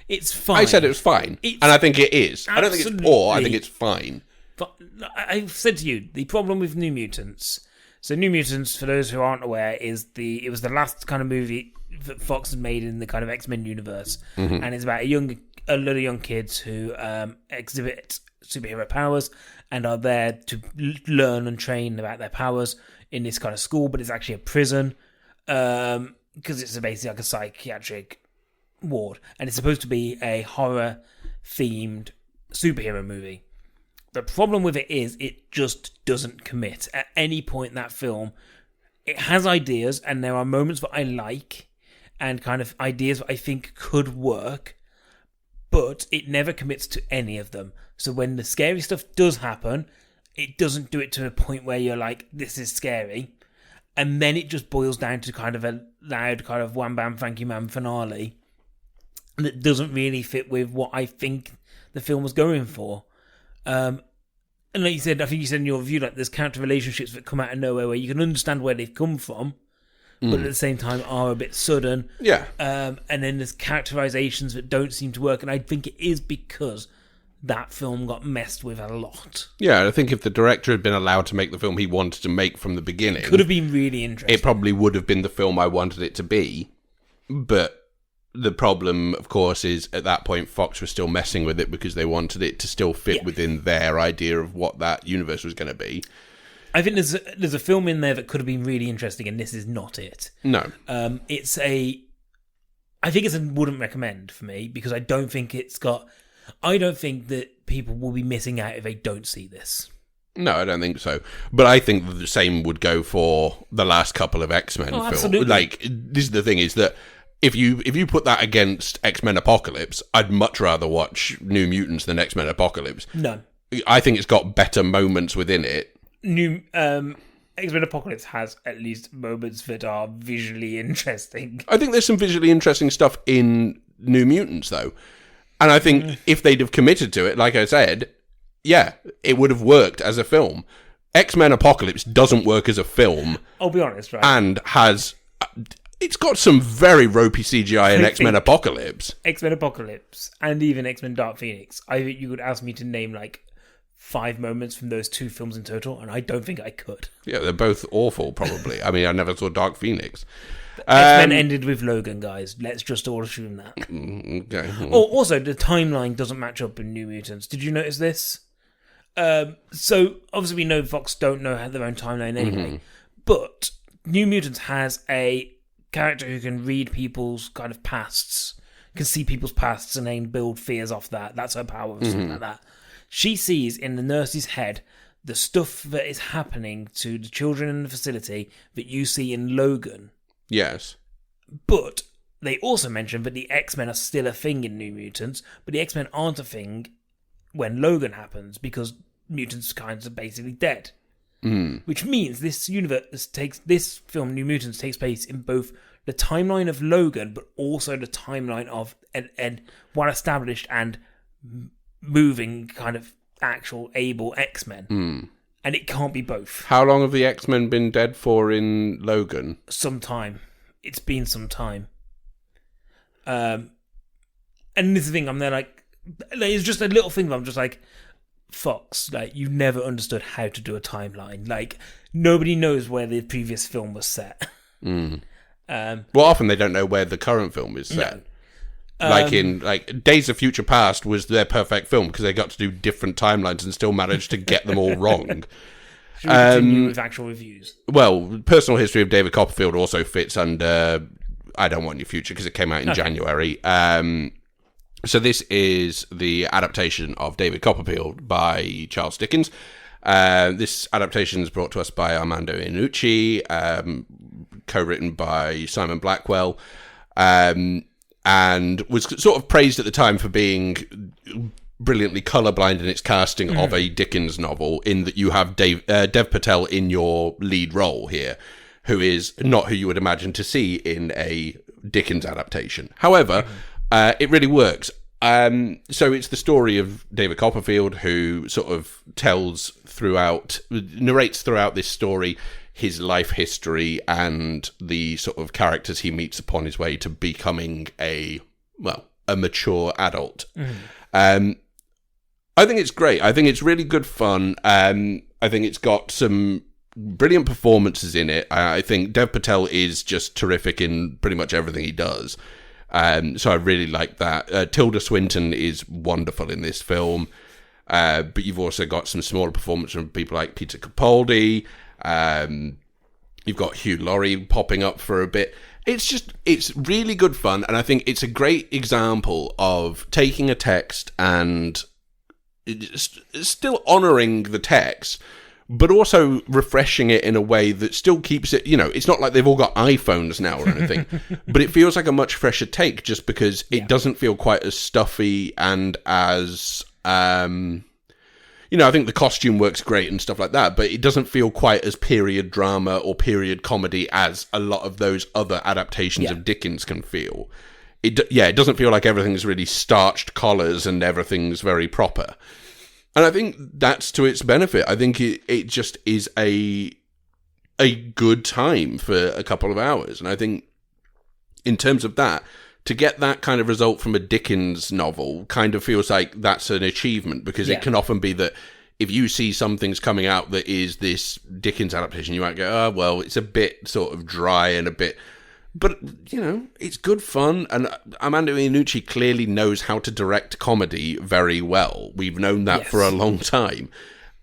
It's fine. I said it was fine, and I think it is. I don't think it's poor. I think it's fine. But I've said to you, the problem with New Mutants... So New Mutants, for those who aren't aware, it was the last kind of movie that Fox had made in the kind of X-Men universe. Mm-hmm. And it's about a lot of young kids who exhibit superhero powers and are there to learn and train about their powers in this kind of school, but it's actually a prison because it's basically like a psychiatric ward, and it's supposed to be a horror-themed superhero movie. The problem with it is it just doesn't commit. At any point in that film, it has ideas, and there are moments that I like, and kind of ideas that I think could work, but it never commits to any of them. So when the scary stuff does happen, it doesn't do it to a point where you're like, this is scary. And then it just boils down to kind of a loud kind of wham bam thank you ma'am finale that doesn't really fit with what I think the film was going for. And like you said, I think you said in your review, like there's character relationships that come out of nowhere where you can understand where they've come from, but at the same time are a bit sudden. Yeah. And then there's characterizations that don't seem to work, and I think it is because that film got messed with a lot. Yeah, I think if the director had been allowed to make the film he wanted to make from the beginning... It could have been really interesting. It probably would have been the film I wanted it to be, but... The problem, of course, is at that point Fox was still messing with it because they wanted it to still fit within their idea of what that universe was going to be. I think there's a film in there that could have been really interesting, and this is not it. No. I think it's a wouldn't recommend for me because I don't think I don't think that people will be missing out if they don't see this. No, I don't think so. But I think the same would go for the last couple of X-Men films. Absolutely. Like, this is the thing, is that If you put that against X-Men Apocalypse, I'd much rather watch New Mutants than X-Men Apocalypse. No. I think it's got better moments within it. X-Men Apocalypse has at least moments that are visually interesting. I think there's some visually interesting stuff in New Mutants, though. And I think if they'd have committed to it, like I said, yeah, it would have worked as a film. X-Men Apocalypse doesn't work as a film. I'll be honest, right? And has... It's got some very ropey CGI in X-Men Apocalypse. X-Men Apocalypse and even X-Men Dark Phoenix. I think you could ask me to name like 5 moments from those 2 films in total, and I don't think I could. Yeah, they're both awful, probably. I mean, I never saw Dark Phoenix. X-Men ended with Logan, guys. Let's just all assume that. Okay. Also, the timeline doesn't match up in New Mutants. Did you notice this? So, obviously we know Fox don't know their own timeline anyway, but New Mutants has a character who can read people's kind of pasts can see people's pasts and then build fears off that. That's her power, or something like that. She sees in the nurse's head the stuff that is happening to the children in the facility that you see in Logan. Yes. But they also mention that the X-Men are still a thing in New Mutants, but the X-Men aren't a thing when Logan happens because mutants kind of basically dead. Which means this film New Mutants takes place in both the timeline of Logan, but also the timeline of and one established and moving kind of actual able X-Men. And it can't be both. How long have the X-Men been dead for in Logan? Some time. It's been some time. And this is the thing, I'm there like, it's just a little thing that I'm just like, Fox, like, you never understood how to do a timeline. Like, nobody knows where the previous film was set. Well, often they don't know where the current film is set. No. Like Days of Future Past was their perfect film because they got to do different timelines and still managed to get them all wrong. Should we continue with actual reviews? Well, Personal History of David Copperfield also fits under I Don't Want Your Future because it came out in January. So this is the adaptation of David Copperfield by Charles Dickens. This adaptation is brought to us by Armando Iannucci, co-written by Simon Blackwell, and was sort of praised at the time for being brilliantly colourblind in its casting of a Dickens novel, in that you have Dev Patel in your lead role here, who is not who you would imagine to see in a Dickens adaptation. However, it really works. So it's the story of David Copperfield, who sort of narrates throughout this story his life history and the sort of characters he meets upon his way to becoming a mature adult. I think it's great. I think it's really good fun. I think it's got some brilliant performances in it. I think Dev Patel is just terrific in pretty much everything he does. So I really like that. Tilda Swinton is wonderful in this film. But you've also got some smaller performances from people like Peter Capaldi. You've got Hugh Laurie popping up for a bit. It's really good fun. And I think it's a great example of taking a text and still honouring the text, but also refreshing it in a way that still keeps it, it's not like they've all got iPhones now or anything, but it feels like a much fresher take just because it doesn't feel quite as stuffy and as, I think the costume works great and stuff like that, but it doesn't feel quite as period drama or period comedy as a lot of those other adaptations of Dickens can feel. It doesn't feel like everything's really starched collars and everything's very proper. And I think that's to its benefit. I think it just is a good time for a couple of hours. And I think in terms of that, to get that kind of result from a Dickens novel kind of feels like that's an achievement, because it can often be that if you see some things coming out that is this Dickens adaptation, you might go, oh, well, it's a bit sort of dry and a bit... But, it's good fun, and Armando Iannucci clearly knows how to direct comedy very well. We've known that for a long time.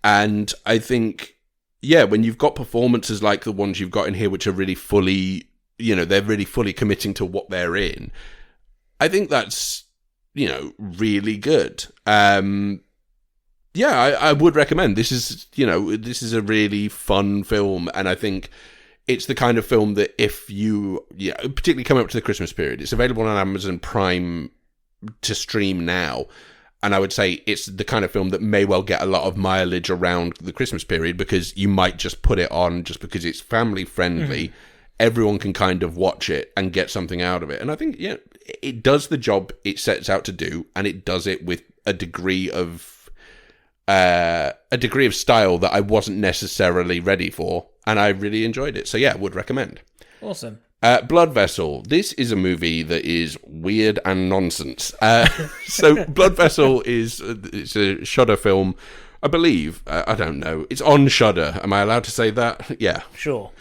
And I think, when you've got performances like the ones you've got in here, which are really fully, they're really fully committing to what they're in, I think that's, really good. I would recommend. This is a really fun film, and I think... it's the kind of film that if you, particularly coming up to the Christmas period, it's available on Amazon Prime to stream now. And I would say it's the kind of film that may well get a lot of mileage around the Christmas period, because you might just put it on just because it's family friendly. Everyone can kind of watch it and get something out of it. And I think, it does the job it sets out to do, and it does it with a degree of style that I wasn't necessarily ready for. And I really enjoyed it. So, would recommend. Awesome. Blood Vessel. This is a movie that is weird and nonsense. So, Blood Vessel it's a Shudder film, I believe. I don't know. It's on Shudder. Am I allowed to say that? Yeah. Sure.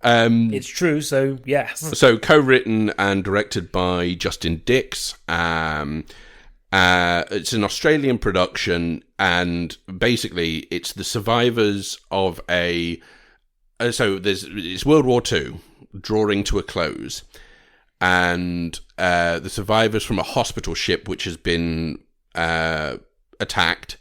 It's true, so yes. So, co-written and directed by Justin Dix. It's an Australian production, and basically it's the survivors of it's World War II drawing to a close, and the survivors from a hospital ship which has been attacked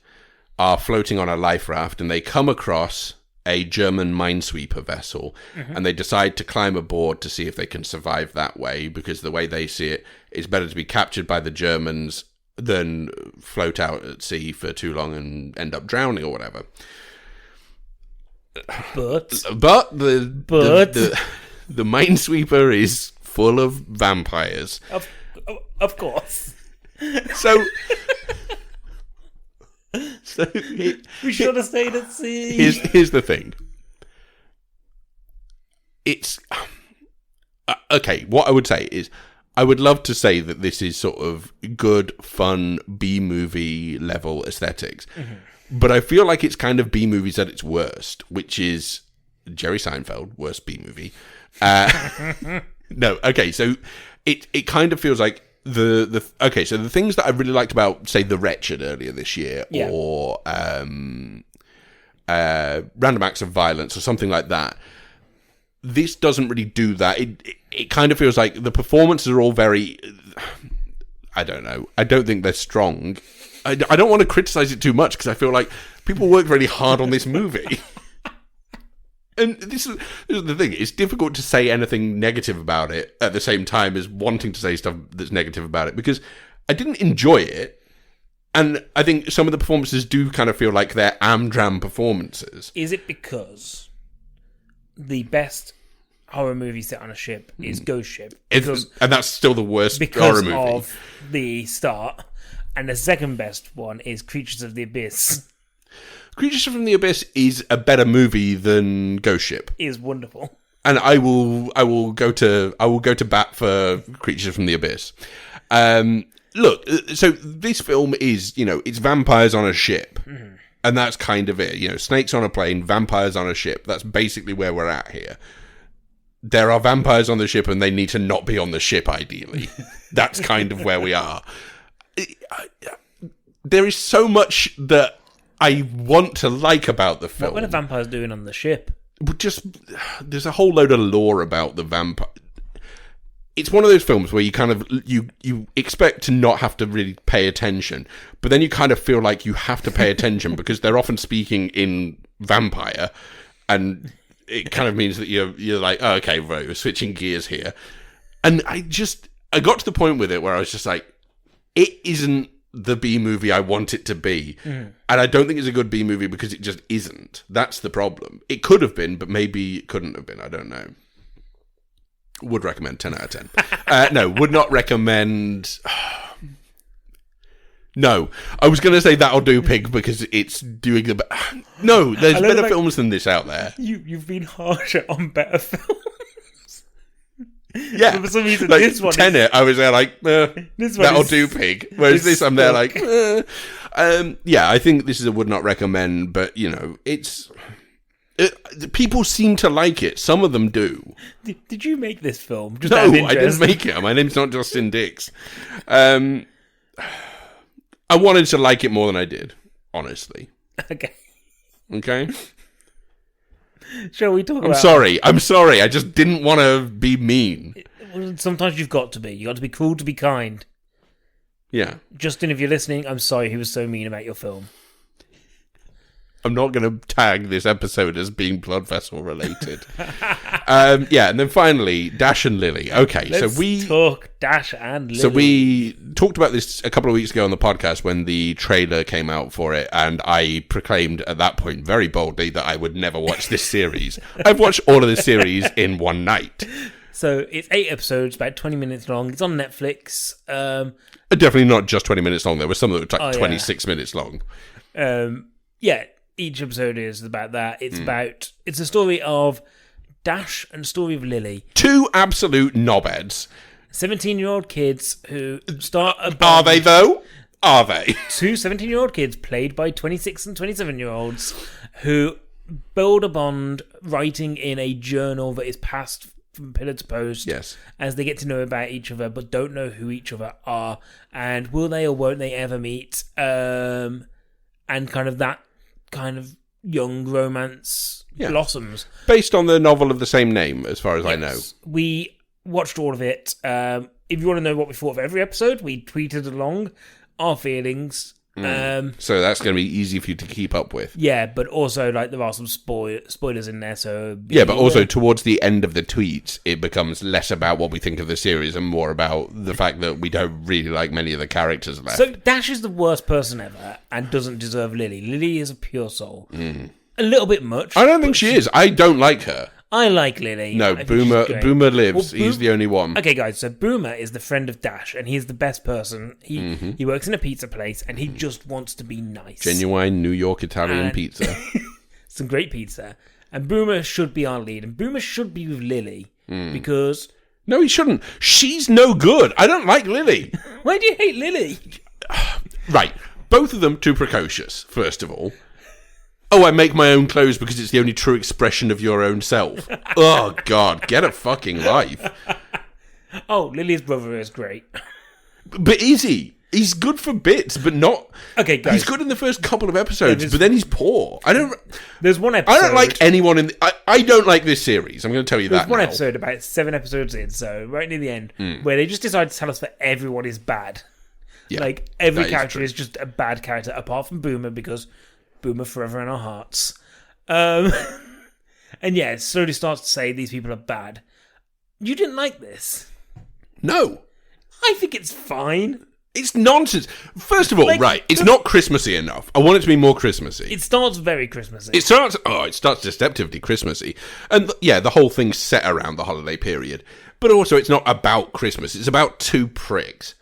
are floating on a life raft, and they come across a German minesweeper vessel, and they decide to climb aboard to see if they can survive that way, because the way they see it, it's better to be captured by the Germans than float out at sea for too long and end up drowning or whatever. But the minesweeper is full of vampires. Of course. So we should have stayed at sea. Here's the thing. It's okay. What I would say is, I would love to say that this is sort of good, fun B-movie level aesthetics, but I feel like it's kind of B-movies at its worst, which is Jerry Seinfeld, worst B-movie. No, okay, so it kind of feels like so the things that I really liked about, say, The Wretched earlier this year, or Random Acts of Violence or something like that, this doesn't really do that. It kind of feels like the performances are all very, I don't know, I don't think they're strong. I don't want to criticize it too much, because I feel like people work really hard on this movie. And this is the thing. It's difficult to say anything negative about it at the same time as wanting to say stuff that's negative about it, because I didn't enjoy it. And I think some of the performances do kind of feel like they're Amdram performances. Is it because the best horror movie set on a ship is Ghost Ship? And that's still the worst horror movie. Because of the start. And the second best one is Creatures of the Abyss. Creatures from the Abyss is a better movie than Ghost Ship. Is wonderful. And I will go to bat for Creatures from the Abyss. Look, so this film is, it's vampires on a ship. Mm-hmm. And that's kind of it. Snakes on a plane, vampires on a ship. That's basically where we're at here. There are vampires on the ship, and they need to not be on the ship, ideally. That's kind of where we are. There is so much that I want to like about the film. What are vampires doing on the ship? There's a whole load of lore about the vampire. It's one of those films where you kind of you expect to not have to really pay attention, but then you kind of feel like you have to pay attention because they're often speaking in vampire, and it kind of means that you're like, oh, okay, right, we're switching gears here. And I got to the point with it where I was just like, it isn't the B movie I want it to be. And I don't think it's a good B movie because it just isn't. That's the problem. It could have been, but maybe it couldn't have been. I don't know. Would recommend 10 out of 10. No, would not recommend. No, I was going to say That'll Do Pig because it's doing the. No, there's better films than this out there. You've been harsher on better films. Yeah, for some reason, like this one Tenet, I was there like, That'll Do Pig. Whereas this, I'm there like, yeah, I think this is a would not recommend, but it's. People seem to like it. Some of them do. Did you make this film? No, I didn't make it. My name's not Justin Dix. I wanted to like it more than I did, honestly. Okay. Shall we talk about... I'm sorry. I just didn't want to be mean. Sometimes you've got to be. You've got to be cruel to be kind. Yeah. Justin, if you're listening, I'm sorry he was so mean about your film. I'm not going to tag this episode as being blood vessel related. Yeah, and then finally, Dash and Lily. Okay, Let's talk Dash and Lily. So we talked about this a couple of weeks ago on the podcast when the trailer came out for it, and I proclaimed at that point very boldly that I would never watch this series. I've watched all of this series in one night. So it's 8 episodes, about 20 minutes long. It's on Netflix. Definitely not just 20 minutes long. There were some that were like 26 minutes long. Yeah. Each episode is about that. It's a story of Dash and a story of Lily. 2 absolute knobheads. 17-year-old kids who start a band. Are they, though? Are they? 2 17-year-old kids played by 26 and 27-year-olds who build a bond writing in a journal that is passed from pillar to post. Yes. As they get to know about each other but don't know who each other are. And will they or won't they ever meet? And kind of that kind of young romance blossoms. Based on the novel of the same name, as far as I know. watched all of it. If you want to know what we thought of every episode, we tweeted along our feelings. So that's going to be easy for you to keep up with. Yeah, but also like there are some spoilers in there. So yeah, but also towards the end of the tweets, it becomes less about what we think of the series and more about the fact that we don't really like many of the characters left. So Dash is the worst person ever and doesn't deserve Lily. Lily is a pure soul. A little bit much. I don't think she is. I don't like her. I like Lily. No, Boomer lives. Well, he's the only one. Okay, guys, so Boomer is the friend of Dash, and he's the best person. He works in a pizza place, and he just wants to be nice. Genuine New York Italian pizza. Some great pizza. And Boomer should be our lead, and Boomer should be with Lily, because... No, he shouldn't. She's no good. I don't like Lily. Why do you hate Lily? Right. Both of them too precocious, first of all. Oh, I make my own clothes because it's the only true expression of your own self. Oh, God, get a fucking life. Oh, Lily's brother is great. But is he? He's good for bits, but not... Okay, guys. He's good in the first couple of episodes, but then he's poor. There's one episode... I don't like anyone in... I don't like this series. I'm going to tell you that There's one episode about 7 episodes in, so right near the end, where they just decide to tell us that everyone is bad. Yeah, like, every character is just a bad character, apart from Boomer, because... Boomer forever in our hearts. And yeah, it slowly starts to say these people are bad. You didn't like this? No. I think it's fine. It's nonsense. First of all, it's not Christmassy enough. I want it to be more Christmassy. It starts very Christmassy. It starts deceptively Christmassy. And the whole thing's set around the holiday period. But also, it's not about Christmas. It's about two pricks.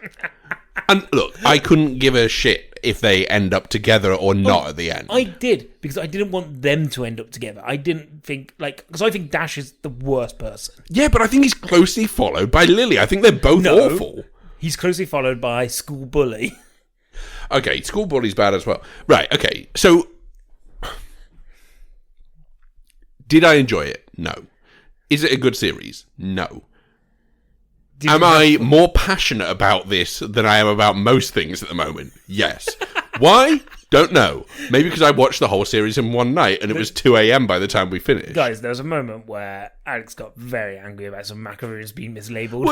And look, I couldn't give a shit if they end up together or not at the end. I did, because I didn't want them to end up together. I didn't think, because I think Dash is the worst person. Yeah, but I think he's closely followed by Lily. I think they're both awful. He's closely followed by School Bully. Okay, School Bully's bad as well. Right, okay, so... Did I enjoy it? No. Is it a good series? No. Am I more passionate about this than I am about most things at the moment? Yes. Why? Don't know. Maybe because I watched the whole series in one night and it was 2 a.m. by the time we finished. Guys, there was a moment where Alex got very angry about some macaroons being mislabeled.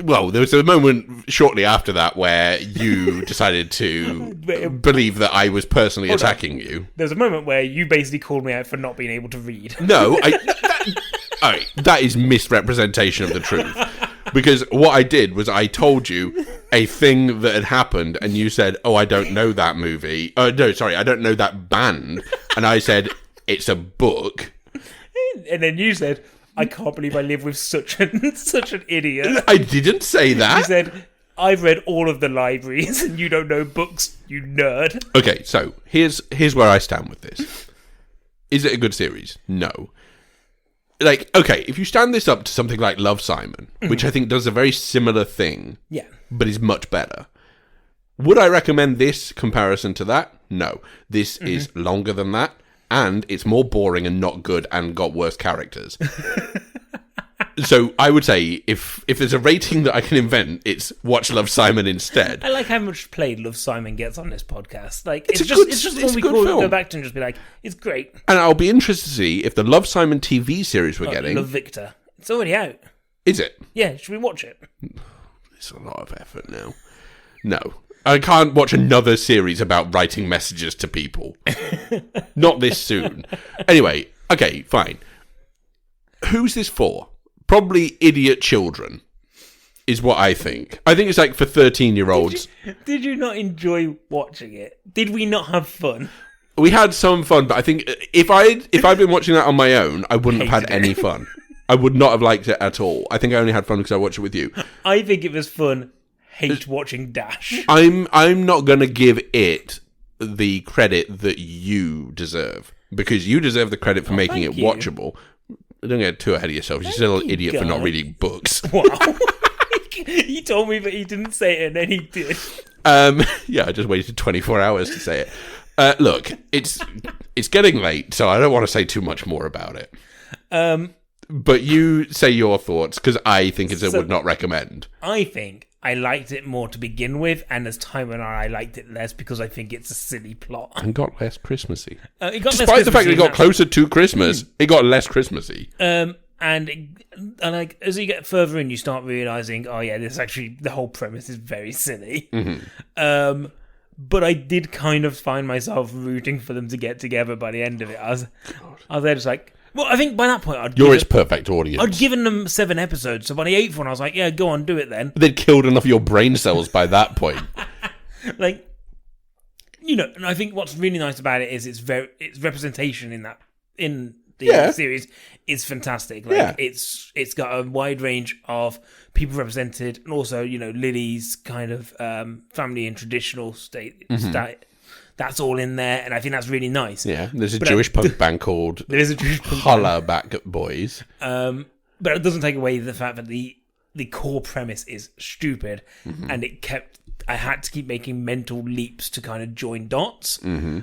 Well, there was a moment shortly after that where you decided to believe that I was personally attacking you. There was a moment where you basically called me out for not being able to read. No, that is misrepresentation of the truth. Because what I did was I told you a thing that had happened, and you said, "Oh, I don't know that movie." No, sorry, I don't know that band. And I said, "It's a book." And then you said, "I can't believe I live with such an idiot." I didn't say that. You said, "I've read all of the libraries, and you don't know books, you nerd." Okay, so here's where I stand with this. Is it a good series? No. Okay, if you stand this up to something like Love, Simon, which I think does a very similar thing, but is much better, would I recommend this comparison to that? No. This is longer than that, and it's more boring and not good and got worse characters. So I would say if there's a rating that I can invent, it's watch Love, Simon instead. I like how much play Love, Simon gets on this podcast. Like it's just when we go back to and just be like, it's great. And I'll be interested to see if the Love, Simon TV series we're getting... Love, Victor. It's already out. Is it? Yeah, should we watch it? It's a lot of effort now. No. I can't watch another series about writing messages to people. Not this soon. Anyway, okay, fine. Who's this for? Probably idiot children, is what I think. I think it's like for 13-year-olds. Did you not enjoy watching it? Did we not have fun? We had some fun, but I think if I'd been watching that on my own, I wouldn't have had any fun. I would not have liked it at all. I think I only had fun because I watched it with you. I think it was fun. Hate watching Dash. I'm not going to give it the credit that you deserve, because you deserve the credit for making it watchable. Don't get too ahead of yourself. You're still an idiot for not reading books. Wow. He told me, but he didn't say it, and then he did. Yeah, I just waited 24 hours to say it. Look, it's getting late, so I don't want to say too much more about it. But you say your thoughts, because I think it's a would not recommend. I think I liked it more to begin with, and as time went on, I liked it less because I think it's a silly plot. And got less Christmassy. Despite the fact that it got closer to Christmas, it got less Christmassy. And like as you get further in, you start realizing, oh yeah, this actually the whole premise is very silly. But I did kind of find myself rooting for them to get together by the end of it. I was there just like, well, I think by that point you're its perfect audience. I'd given them 7 episodes, so by the 8th one, I was like, yeah, go on, do it then. They'd killed enough of your brain cells by that point. Like, you know, and I think what's really nice about it is its representation in the series is fantastic. Like, it's got a wide range of people represented, and also, you know, Lily's kind of family and traditional state. That's all in there, and I think that's really nice. Yeah, there's a Jewish punk band called Hollaback Boys. But it doesn't take away the fact that the core premise is stupid, and I had to keep making mental leaps to kind of join dots. So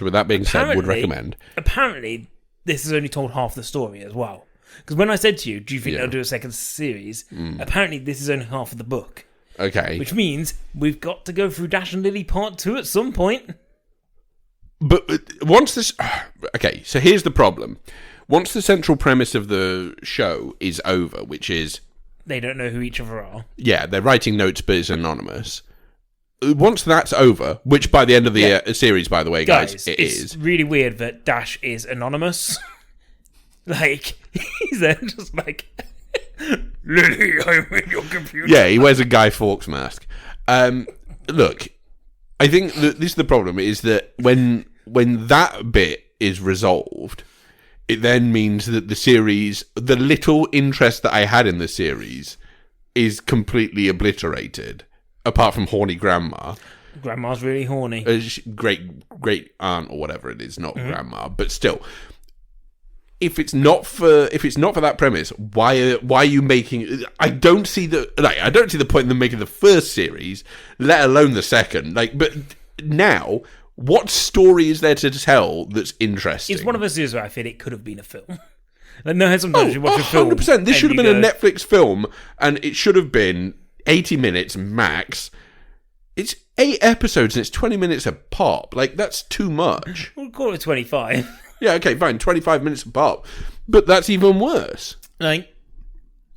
with that being said, would recommend. Apparently, this has only told half the story as well. Because when I said to you, do you think they'll do a second series? Apparently, this is only half of the book. Okay. Which means we've got to go through Dash and Lily Part 2 at some point. But once this... Okay, so here's the problem. Once the central premise of the show is over, which is... They don't know who each other are. Yeah, they're writing notes, but it's anonymous. Once that's over, which by the end of the series, by the way, guys, it's really weird that Dash is anonymous. Like, he's there just like... Lily, I'm in your computer. Yeah, he wears a Guy Fawkes mask. Look, I think that this is the problem, is that when that bit is resolved, it then means that the series, the little interest that I had in the series, is completely obliterated, apart from horny grandma. Grandma's really horny. Great aunt or whatever it is, not grandma, but still. If it's not for that premise, why are you making? I don't see the point in them making the first series, let alone the second. Like, but now, what story is there to tell that's interesting? It's one of those series where I feel it could have been a film. Like, no, sometimes you watch a film. 100%. This should have been a Netflix film, and it should have been 80 minutes max. It's 8 episodes and it's 20 minutes a pop. Like, that's too much. We'll call it 25. Yeah, okay, fine. 25 minutes a pop. But that's even worse. Like,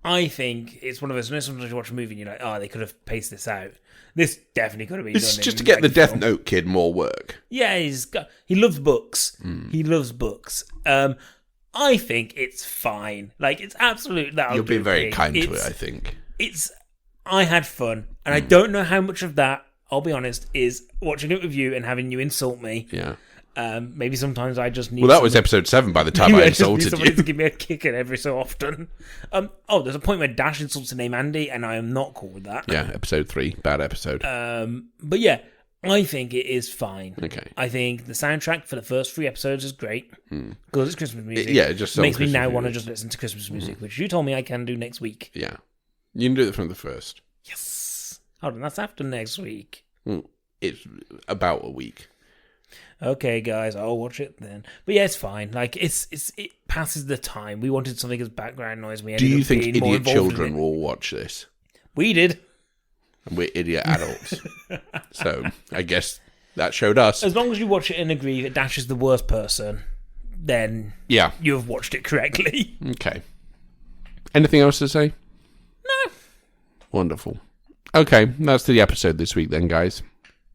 I think it's one of those... Sometimes you watch a movie and you're like, oh, they could have paced this out. This definitely could have been done. It's just to get the Death Note kid more work. Yeah, he loves books. He loves books. I think it's fine. Like, it's absolute... You're being very kind to it, I think. I had fun. And I don't know how much of that, I'll be honest, is watching it with you and having you insult me. Yeah. Maybe sometimes I just need... Well, that was episode 7 by the time I insulted somebody you. to give me a kick in every so often. There's a point where Dash insults the name Andy, and I am not cool with that. Yeah, episode 3. Bad episode. But yeah, I think it is fine. Okay. I think the soundtrack for the first 3 episodes is great. Because it's Christmas music. It just makes me now want to just listen to Christmas music, which you told me I can do next week. Yeah. You can do it from the first. Yes. Hold on, that's after next week. It's about a week. Okay, guys, I'll watch it then. But yeah, it's fine. Like, it passes the time. We wanted something as background noise. Do you think idiot children will watch this? We did. And we're idiot adults. So, I guess that showed us. As long as you watch it and agree that Dash is the worst person, then you have watched it correctly. Okay. Anything else to say? No. Wonderful. Okay, that's the episode this week then, guys.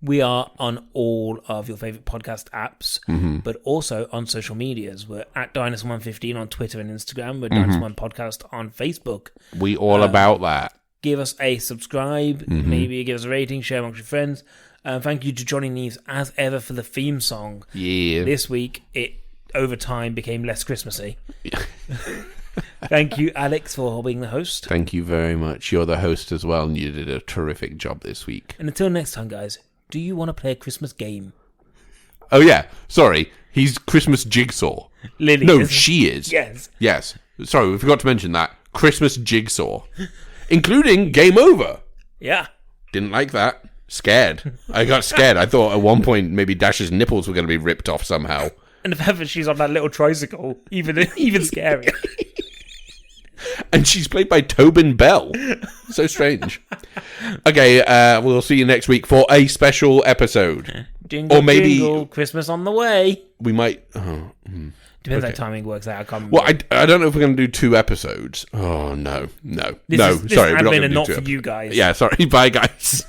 We are on all of your favourite podcast apps, but also on social medias. We're at Dinosaur Man 15 on Twitter and Instagram. We're Dinosaur Man Podcast on Facebook. We all about that. Give us a subscribe, maybe give us a rating, share amongst your friends. Thank you to Johnny Neves, as ever, for the theme song. Yeah. This week, it, over time, became less Christmassy. Thank you, Alex, for being the host. Thank you very much. You're the host as well, and you did a terrific job this week. And until next time, guys, do you want to play a Christmas game? Oh, yeah. Sorry. He's Christmas Jigsaw. Lily. No, she is. Yes. Sorry, we forgot to mention that. Christmas Jigsaw. Including Game Over. Yeah. Didn't like that. Scared. I got scared. I thought at one point maybe Dash's nipples were going to be ripped off somehow. And the fact that she's on that little tricycle, even scarier. And she's played by Tobin Bell. So strange. Okay, we'll see you next week for a special episode. Jingle, or maybe jingle, Christmas on the way. We might... Depends how timing works out. I can't Well, I don't know if we're going to do 2 episodes. Oh, no. This Sorry, we're not going to do not 2 for you guys. Yeah, sorry. Bye, guys.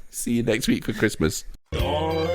See you next week for Christmas. Dinosaur.